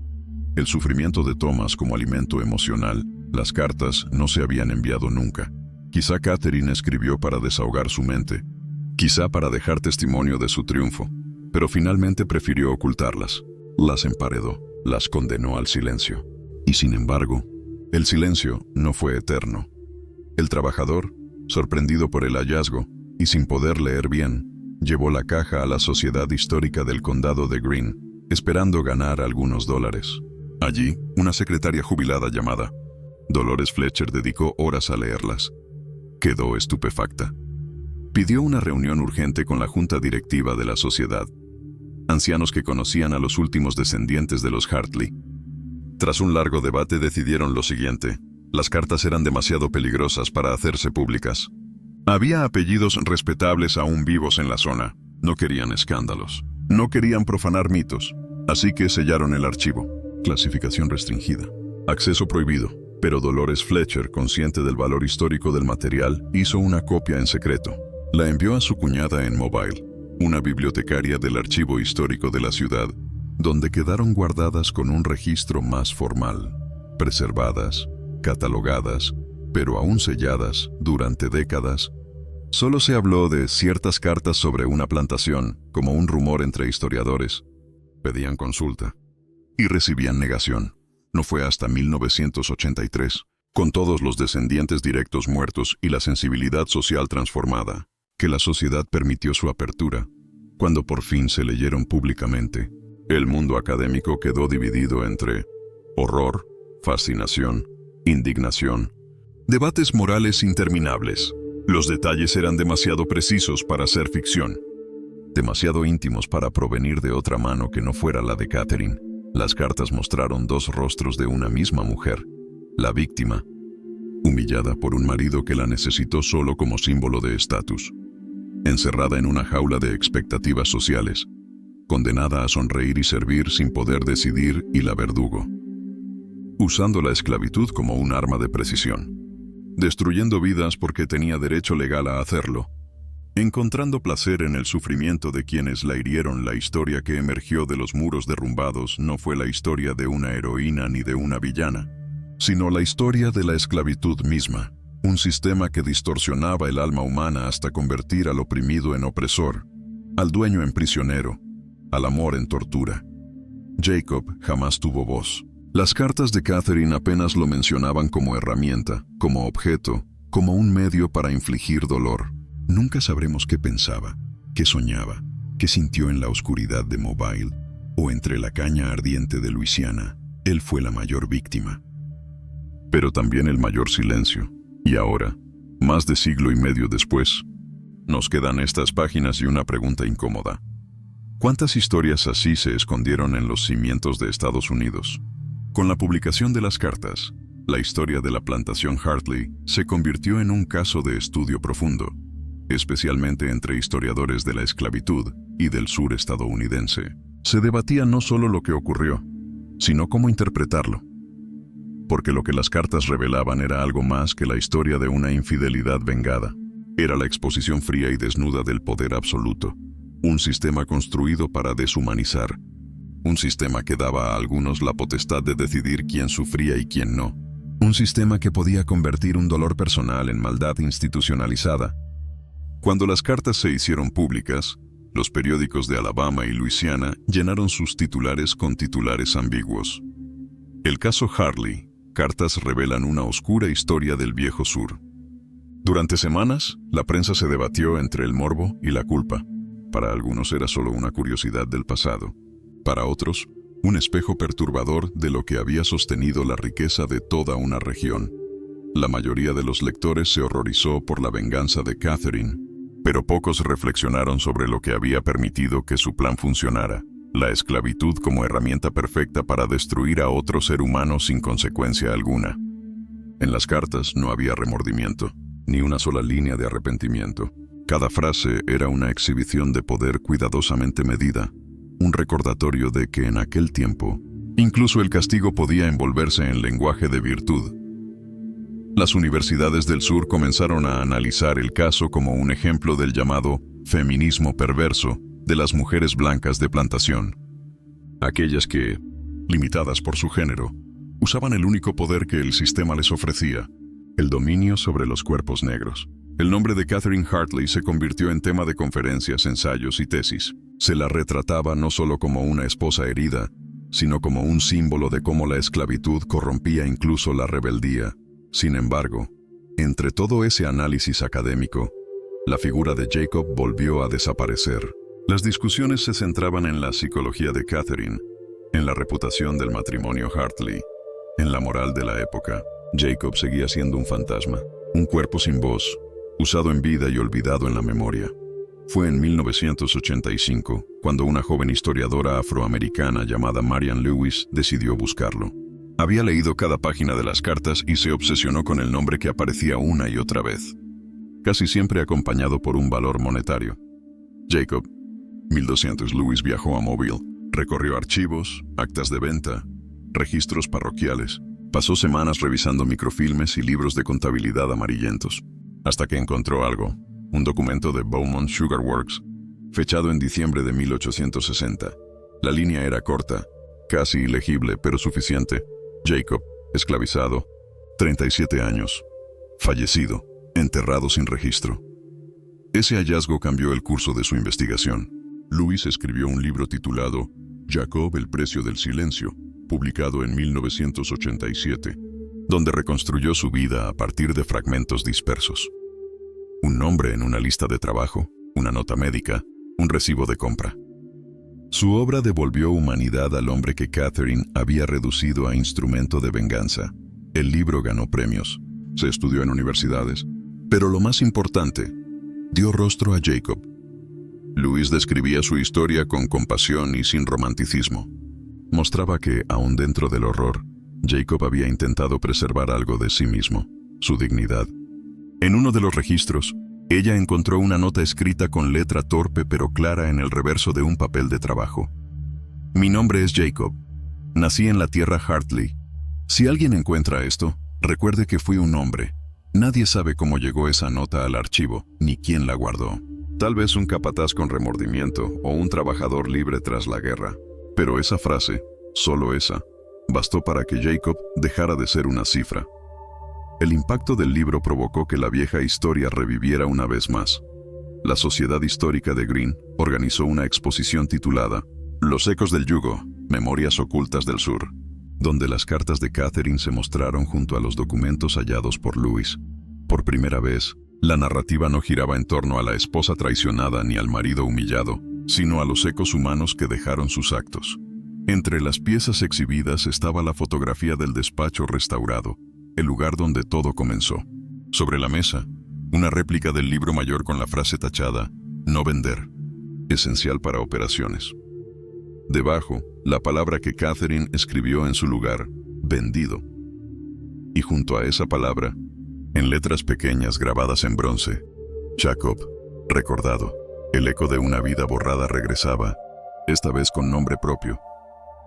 el sufrimiento de Thomas como alimento emocional. Las cartas no se habían enviado nunca. Quizá Catherine escribió para desahogar su mente, quizá para dejar testimonio de su triunfo, pero finalmente prefirió ocultarlas. Las emparedó, las condenó al silencio. Y sin embargo, el silencio no fue eterno. El trabajador, sorprendido por el hallazgo y sin poder leer bien, llevó la caja a la Sociedad Histórica del Condado de Greene, esperando ganar algunos dólares. Allí, una secretaria jubilada llamada Dolores Fletcher dedicó horas a leerlas. Quedó estupefacta. Pidió una reunión urgente con la junta directiva de la sociedad, ancianos que conocían a los últimos descendientes de los Hartley. Tras un largo debate decidieron lo siguiente: Las cartas eran demasiado peligrosas para hacerse públicas. Había apellidos respetables aún vivos en la zona. No querían escándalos. No querían profanar mitos. Así que sellaron el archivo. Clasificación restringida. Acceso prohibido. Pero Dolores Fletcher, consciente del valor histórico del material, hizo una copia en secreto. La envió a su cuñada en Mobile, una bibliotecaria del archivo histórico de la ciudad, donde quedaron guardadas con un registro más formal, preservadas, catalogadas, pero aún selladas durante décadas. Solo se habló de ciertas cartas sobre una plantación, como un rumor entre historiadores. Pedían consulta y recibían negación. No fue hasta 1983, con todos los descendientes directos muertos y la sensibilidad social transformada, que la sociedad permitió su apertura. Cuando por fin se leyeron públicamente, el mundo académico quedó dividido entre horror, fascinación, indignación, debates morales interminables. Los detalles eran demasiado precisos para ser ficción, demasiado íntimos para provenir de otra mano que no fuera la de Catherine. Las cartas mostraron dos rostros de una misma mujer, la víctima, humillada por un marido que la necesitó solo como símbolo de estatus, encerrada en una jaula de expectativas sociales, condenada a sonreír y servir sin poder decidir, y la verdugo, usando la esclavitud como un arma de precisión, destruyendo vidas porque tenía derecho legal a hacerlo, encontrando placer en el sufrimiento de quienes la hirieron. La historia que emergió de los muros derrumbados no fue la historia de una heroína ni de una villana, sino la historia de la esclavitud misma, un sistema que distorsionaba el alma humana hasta convertir al oprimido en opresor, al dueño en prisionero, al amor en tortura. Jacob jamás tuvo voz. Las cartas de Catherine apenas lo mencionaban como herramienta, como objeto, como un medio para infligir dolor. Nunca sabremos qué pensaba, qué soñaba, qué sintió en la oscuridad de Mobile o entre la caña ardiente de Luisiana. Él fue la mayor víctima, pero también el mayor silencio. Y ahora, más de siglo y medio después, nos quedan estas páginas y una pregunta incómoda. ¿Cuántas historias así se escondieron en los cimientos de Estados Unidos? Con la publicación de las cartas, la historia de la plantación Hartley se convirtió en un caso de estudio profundo, especialmente entre historiadores de la esclavitud y del sur estadounidense. Se debatía no solo lo que ocurrió, sino cómo interpretarlo. Porque lo que las cartas revelaban era algo más que la historia de una infidelidad vengada. Era la exposición fría y desnuda del poder absoluto, un sistema construido para deshumanizar, un sistema que daba a algunos la potestad de decidir quién sufría y quién no, un sistema que podía convertir un dolor personal en maldad institucionalizada. Cuando las cartas se hicieron públicas, los periódicos de Alabama y Luisiana llenaron sus titulares con titulares ambiguos. El caso Hartley. Cartas revelan una oscura historia del viejo sur. Durante semanas, la prensa se debatió entre el morbo y la culpa. Para algunos era solo una curiosidad del pasado. Para otros, un espejo perturbador de lo que había sostenido la riqueza de toda una región. La mayoría de los lectores se horrorizó por la venganza de Catherine, pero pocos reflexionaron sobre lo que había permitido que su plan funcionara. La esclavitud como herramienta perfecta para destruir a otro ser humano sin consecuencia alguna. En las cartas no había remordimiento, ni una sola línea de arrepentimiento. Cada frase era una exhibición de poder cuidadosamente medida, un recordatorio de que en aquel tiempo, incluso el castigo podía envolverse en lenguaje de virtud. Las universidades del sur comenzaron a analizar el caso como un ejemplo del llamado feminismo perverso de las mujeres blancas de plantación. Aquellas que, limitadas por su género, usaban el único poder que el sistema les ofrecía, el dominio sobre los cuerpos negros. El nombre de Catherine Hartley se convirtió en tema de conferencias, ensayos y tesis. Se la retrataba no solo como una esposa herida, sino como un símbolo de cómo la esclavitud corrompía incluso la rebeldía. Sin embargo, entre todo ese análisis académico, la figura de Jacob volvió a desaparecer. Las discusiones se centraban en la psicología de Catherine, en la reputación del matrimonio Hartley, en la moral de la época. Jacob seguía siendo un fantasma, un cuerpo sin voz, usado en vida y olvidado en la memoria. Fue en 1985 cuando una joven historiadora afroamericana llamada Marian Lewis decidió buscarlo. Había leído cada página de las cartas y se obsesionó con el nombre que aparecía una y otra vez, casi siempre acompañado por un valor monetario. Jacob, 1200. Louis viajó a Mobile, recorrió archivos, actas de venta, registros parroquiales. Pasó semanas revisando microfilmes y libros de contabilidad amarillentos, hasta que encontró algo, un documento de Beaumont Sugar Works, fechado en diciembre de 1860. La línea era corta, casi ilegible, pero suficiente. Jacob, esclavizado, 37 años, fallecido, enterrado sin registro. Ese hallazgo cambió el curso de su investigación. Louis escribió un libro titulado Jacob, el precio del silencio, publicado en 1987, donde reconstruyó su vida a partir de fragmentos dispersos. Un nombre en una lista de trabajo, una nota médica, un recibo de compra. Su obra devolvió humanidad al hombre que Catherine había reducido a instrumento de venganza. El libro ganó premios, se estudió en universidades, pero lo más importante, dio rostro a Jacob. Louis describía su historia con compasión y sin romanticismo. Mostraba que, aún dentro del horror, Jacob había intentado preservar algo de sí mismo, su dignidad. En uno de los registros, ella encontró una nota escrita con letra torpe pero clara en el reverso de un papel de trabajo. Mi nombre es Jacob. Nací en la tierra Hartley. Si alguien encuentra esto, recuerde que fui un hombre. Nadie sabe cómo llegó esa nota al archivo, ni quién la guardó. Tal vez un capataz con remordimiento o un trabajador libre tras la guerra. Pero esa frase, solo esa, bastó para que Jacob dejara de ser una cifra. El impacto del libro provocó que la vieja historia reviviera una vez más. La Sociedad Histórica de Greene organizó una exposición titulada Los ecos del yugo, memorias ocultas del sur, donde las cartas de Catherine se mostraron junto a los documentos hallados por Louis. Por primera vez, la narrativa no giraba en torno a la esposa traicionada ni al marido humillado, sino a los ecos humanos que dejaron sus actos. Entre las piezas exhibidas estaba la fotografía del despacho restaurado, el lugar donde todo comenzó. Sobre la mesa, una réplica del libro mayor con la frase tachada, no vender, esencial para operaciones. Debajo, la palabra que Catherine escribió en su lugar, vendido. Y junto a esa palabra, en letras pequeñas grabadas en bronce, Jacob, recordado. El eco de una vida borrada regresaba, esta vez con nombre propio.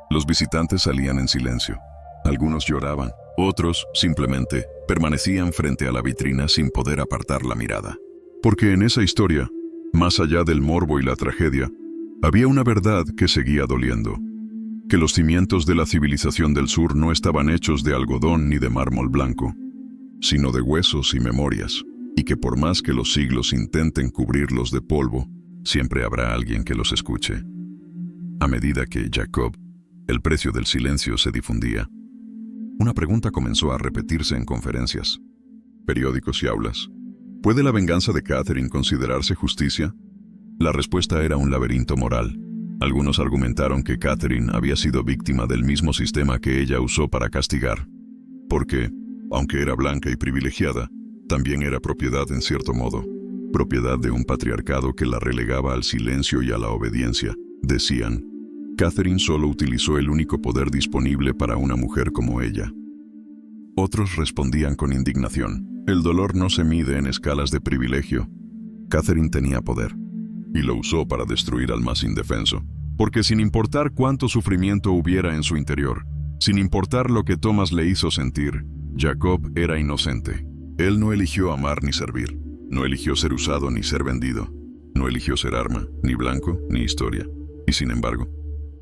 Los visitantes salían en silencio. Algunos lloraban, otros, simplemente, permanecían frente a la vitrina sin poder apartar la mirada. Porque en esa historia, más allá del morbo y la tragedia, había una verdad que seguía doliendo. Que los cimientos de la civilización del sur no estaban hechos de algodón ni de mármol blanco, sino de huesos y memorias, y que por más que los siglos intenten cubrirlos de polvo, siempre habrá alguien que los escuche. A medida que Jacob, el precio del silencio, se difundía, una pregunta comenzó a repetirse en conferencias, periódicos y aulas. ¿Puede la venganza de Catherine considerarse justicia? La respuesta era un laberinto moral. Algunos argumentaron que Catherine había sido víctima del mismo sistema que ella usó para castigar, porque, aunque era blanca y privilegiada, también era propiedad en cierto modo, propiedad de un patriarcado que la relegaba al silencio y a la obediencia. Decían, Catherine solo utilizó el único poder disponible para una mujer como ella. Otros respondían con indignación, el dolor no se mide en escalas de privilegio. Catherine tenía poder, y lo usó para destruir al más indefenso, porque sin importar cuánto sufrimiento hubiera en su interior, sin importar lo que Thomas le hizo sentir, Jacob era inocente. Él no eligió amar ni servir, no eligió ser usado ni ser vendido, no eligió ser arma, ni blanco, ni historia. Y sin embargo,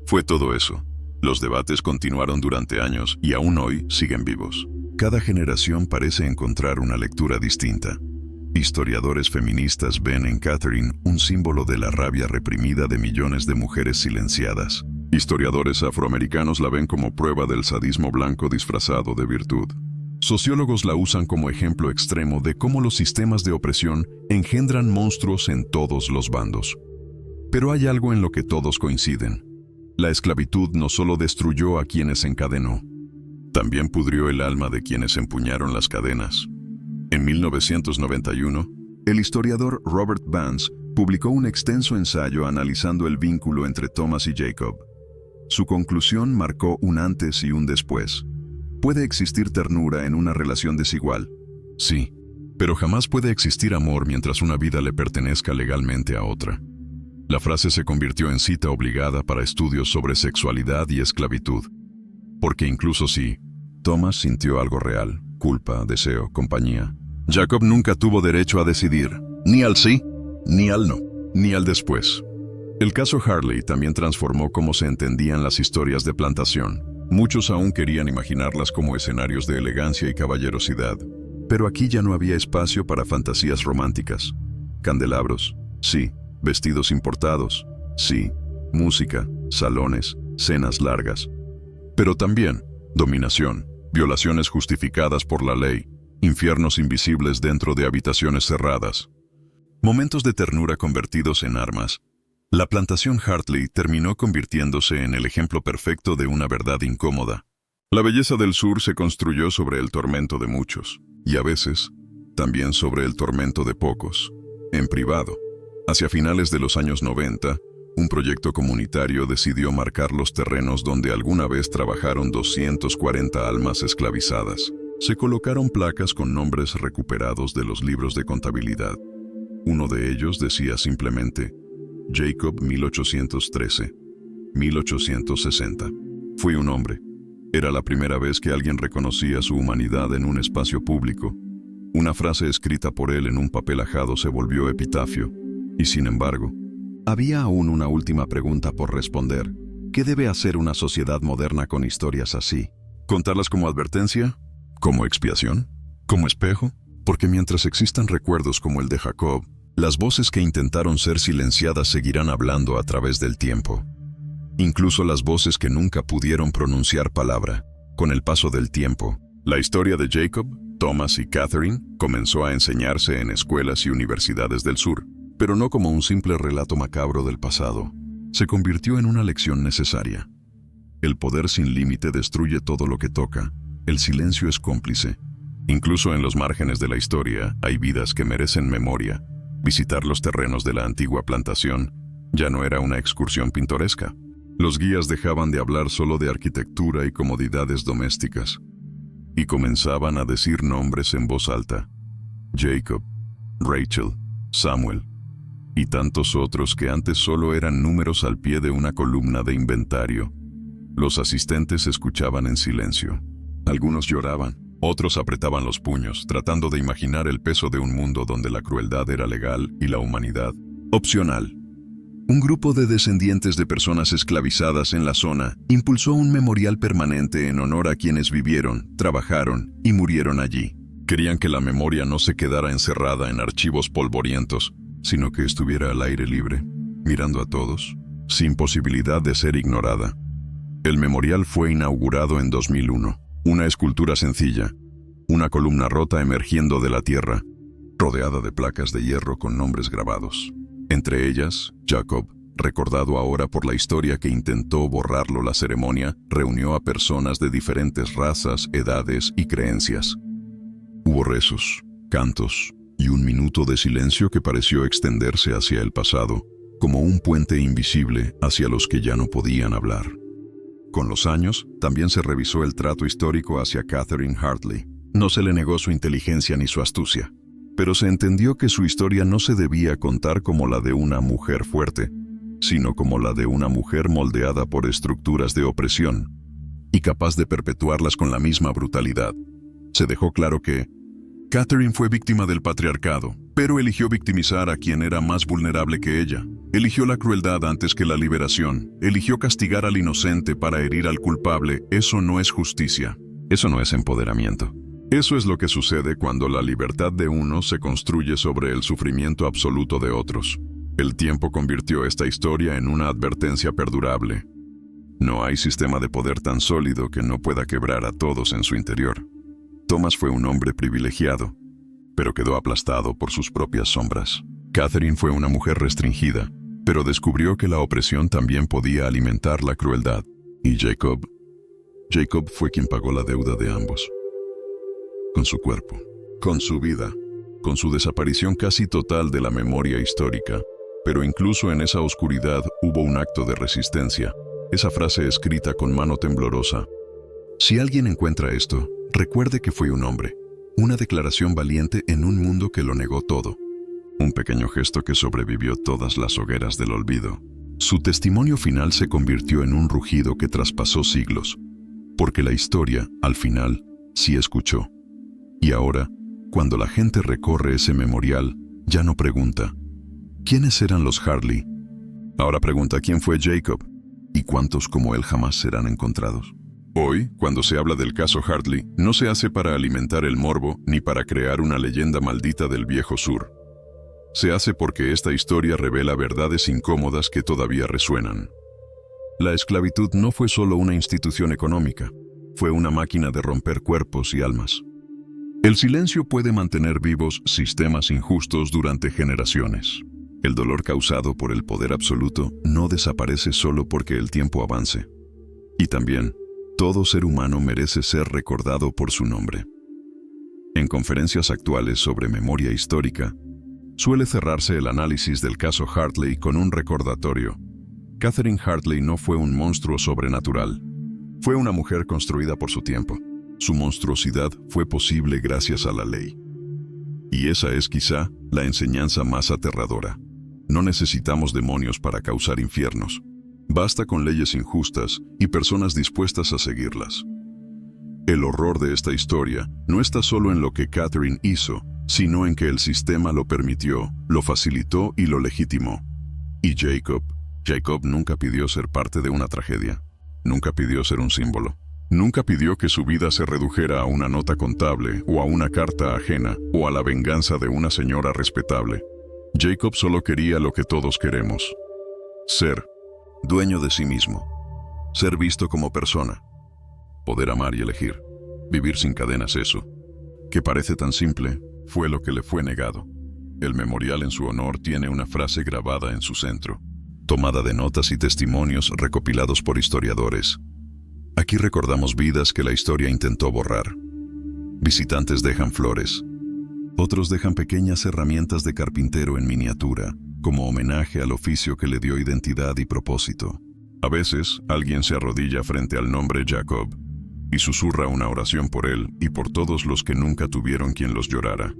fue todo eso. Los debates continuaron durante años y aún hoy siguen vivos. Cada generación parece encontrar una lectura distinta. Historiadores feministas ven en Catherine un símbolo de la rabia reprimida de millones de mujeres silenciadas. Historiadores afroamericanos la ven como prueba del sadismo blanco disfrazado de virtud. Sociólogos la usan como ejemplo extremo de cómo los sistemas de opresión engendran monstruos en todos los bandos. Pero hay algo en lo que todos coinciden. La esclavitud no solo destruyó a quienes encadenó, también pudrió el alma de quienes empuñaron las cadenas. En 1991, el historiador Robert Vance publicó un extenso ensayo analizando el vínculo entre Thomas y Jacob. Su conclusión marcó un antes y un después. Puede existir ternura en una relación desigual, sí, pero jamás puede existir amor mientras una vida le pertenezca legalmente a otra. La frase se convirtió en cita obligada para estudios sobre sexualidad y esclavitud, porque incluso si Thomas sintió algo real, culpa, deseo, compañía, Jacob nunca tuvo derecho a decidir, ni al sí, ni al no, ni al después. El caso Hartley también transformó cómo se entendían las historias de plantación. Muchos aún querían imaginarlas como escenarios de elegancia y caballerosidad, pero aquí ya no había espacio para fantasías románticas. Candelabros, sí. Vestidos importados, sí. Música, salones, cenas largas. Pero también dominación, violaciones justificadas por la ley, infiernos invisibles dentro de habitaciones cerradas. Momentos de ternura convertidos en armas. La plantación Hartley terminó convirtiéndose en el ejemplo perfecto de una verdad incómoda. La belleza del sur se construyó sobre el tormento de muchos, y a veces, también sobre el tormento de pocos, en privado. Hacia finales de los años 90, un proyecto comunitario decidió marcar los terrenos donde alguna vez trabajaron 240 almas esclavizadas. Se colocaron placas con nombres recuperados de los libros de contabilidad. Uno de ellos decía simplemente, Jacob 1813, 1860. Fui un hombre. Era la primera vez que alguien reconocía su humanidad en un espacio público. Una frase escrita por él en un papel ajado se volvió epitafio. Y sin embargo, había aún una última pregunta por responder. ¿Qué debe hacer una sociedad moderna con historias así? ¿Contarlas como advertencia? ¿Como expiación? ¿Como espejo? Porque mientras existan recuerdos como el de Jacob, las voces que intentaron ser silenciadas seguirán hablando a través del tiempo. Incluso las voces que nunca pudieron pronunciar palabra. Con el paso del tiempo, la historia de Jacob, Thomas y Catherine comenzó a enseñarse en escuelas y universidades del sur, pero no como un simple relato macabro del pasado. Se convirtió en una lección necesaria. El poder sin límite destruye todo lo que toca. El silencio es cómplice. Incluso en los márgenes de la historia hay vidas que merecen memoria. Visitar los terrenos de la antigua plantación ya no era una excursión pintoresca. Los guías dejaban de hablar solo de arquitectura y comodidades domésticas, y comenzaban a decir nombres en voz alta. Jacob, Rachel, Samuel, y tantos otros que antes solo eran números al pie de una columna de inventario. Los asistentes escuchaban en silencio. Algunos lloraban, otros apretaban los puños, tratando de imaginar el peso de un mundo donde la crueldad era legal y la humanidad opcional. Un grupo de descendientes de personas esclavizadas en la zona impulsó un memorial permanente en honor a quienes vivieron, trabajaron y murieron allí. Querían que la memoria no se quedara encerrada en archivos polvorientos, sino que estuviera al aire libre, mirando a todos, sin posibilidad de ser ignorada. El memorial fue inaugurado en 2001. Una escultura sencilla, una columna rota emergiendo de la tierra, rodeada de placas de hierro con nombres grabados. Entre ellas, Jacob, recordado ahora por la historia que intentó borrarlo. La ceremonia reunió a personas de diferentes razas, edades y creencias. Hubo rezos, cantos y un minuto de silencio que pareció extenderse hacia el pasado, como un puente invisible hacia los que ya no podían hablar. Con los años, también se revisó el trato histórico hacia Catherine Hartley. No se le negó su inteligencia ni su astucia, pero se entendió que su historia no se debía contar como la de una mujer fuerte, sino como la de una mujer moldeada por estructuras de opresión y capaz de perpetuarlas con la misma brutalidad. Se dejó claro que Catherine fue víctima del patriarcado, pero eligió victimizar a quien era más vulnerable que ella. Eligió la crueldad antes que la liberación. Eligió castigar al inocente para herir al culpable. Eso no es justicia. Eso no es empoderamiento. Eso es lo que sucede cuando la libertad de unos se construye sobre el sufrimiento absoluto de otros. El tiempo convirtió esta historia en una advertencia perdurable. No hay sistema de poder tan sólido que no pueda quebrar a todos en su interior. Thomas fue un hombre privilegiado, pero quedó aplastado por sus propias sombras. Catherine fue una mujer restringida, pero descubrió que la opresión también podía alimentar la crueldad. Y Jacob fue quien pagó la deuda de ambos. Con su cuerpo, con su vida, con su desaparición casi total de la memoria histórica. Pero incluso en esa oscuridad hubo un acto de resistencia. Esa frase escrita con mano temblorosa. Si alguien encuentra esto, recuerde que fue un hombre, una declaración valiente en un mundo que lo negó todo. Un pequeño gesto que sobrevivió todas las hogueras del olvido. Su testimonio final se convirtió en un rugido que traspasó siglos, porque la historia, al final, sí escuchó. Y ahora, cuando la gente recorre ese memorial, ya no pregunta, ¿quiénes eran los Hartley? Ahora pregunta, ¿quién fue Jacob? ¿Y cuántos como él jamás serán encontrados? Hoy, cuando se habla del caso Hartley, no se hace para alimentar el morbo ni para crear una leyenda maldita del viejo sur. Se hace porque esta historia revela verdades incómodas que todavía resuenan. La esclavitud no fue solo una institución económica, fue una máquina de romper cuerpos y almas. El silencio puede mantener vivos sistemas injustos durante generaciones. El dolor causado por el poder absoluto no desaparece solo porque el tiempo avance. Y también, todo ser humano merece ser recordado por su nombre. En conferencias actuales sobre memoria histórica, suele cerrarse el análisis del caso Hartley con un recordatorio. Catherine Hartley no fue un monstruo sobrenatural. Fue una mujer construida por su tiempo. Su monstruosidad fue posible gracias a la ley. Y esa es quizá la enseñanza más aterradora. No necesitamos demonios para causar infiernos. Basta con leyes injustas y personas dispuestas a seguirlas. El horror de esta historia no está solo en lo que Catherine hizo, sino en que el sistema lo permitió, lo facilitó y lo legitimó. Y Jacob nunca pidió ser parte de una tragedia. Nunca pidió ser un símbolo. Nunca pidió que su vida se redujera a una nota contable o a una carta ajena o a la venganza de una señora respetable. Jacob solo quería lo que todos queremos. Ser dueño de sí mismo. Ser visto como persona. Poder amar y elegir. Vivir sin cadenas, eso, que parece tan simple, fue lo que le fue negado. El memorial en su honor tiene una frase grabada en su centro, tomada de notas y testimonios recopilados por historiadores. Aquí recordamos vidas que la historia intentó borrar. Visitantes dejan flores. Otros dejan pequeñas herramientas de carpintero en miniatura, como homenaje al oficio que le dio identidad y propósito. A veces, alguien se arrodilla frente al nombre Jacob y susurra una oración por él y por todos los que nunca tuvieron quien los llorara.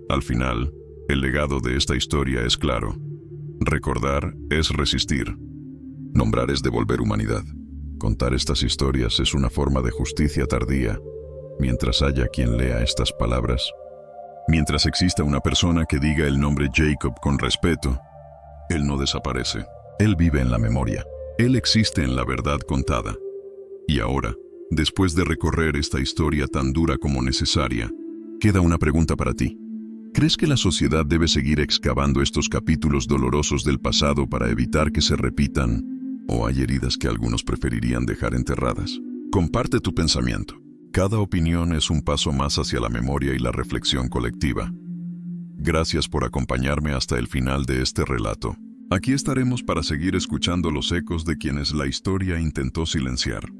Al final, el legado de esta historia es claro. Recordar es resistir. Nombrar es devolver humanidad. Contar estas historias es una forma de justicia tardía. Mientras haya quien lea estas palabras, mientras exista una persona que diga el nombre Jacob con respeto, él no desaparece. Él vive en la memoria. Él existe en la verdad contada. Y ahora, después de recorrer esta historia tan dura como necesaria, queda una pregunta para ti. ¿Crees que la sociedad debe seguir excavando estos capítulos dolorosos del pasado para evitar que se repitan? ¿O hay heridas que algunos preferirían dejar enterradas? Comparte tu pensamiento. Cada opinión es un paso más hacia la memoria y la reflexión colectiva. Gracias por acompañarme hasta el final de este relato. Aquí estaremos para seguir escuchando los ecos de quienes la historia intentó silenciar.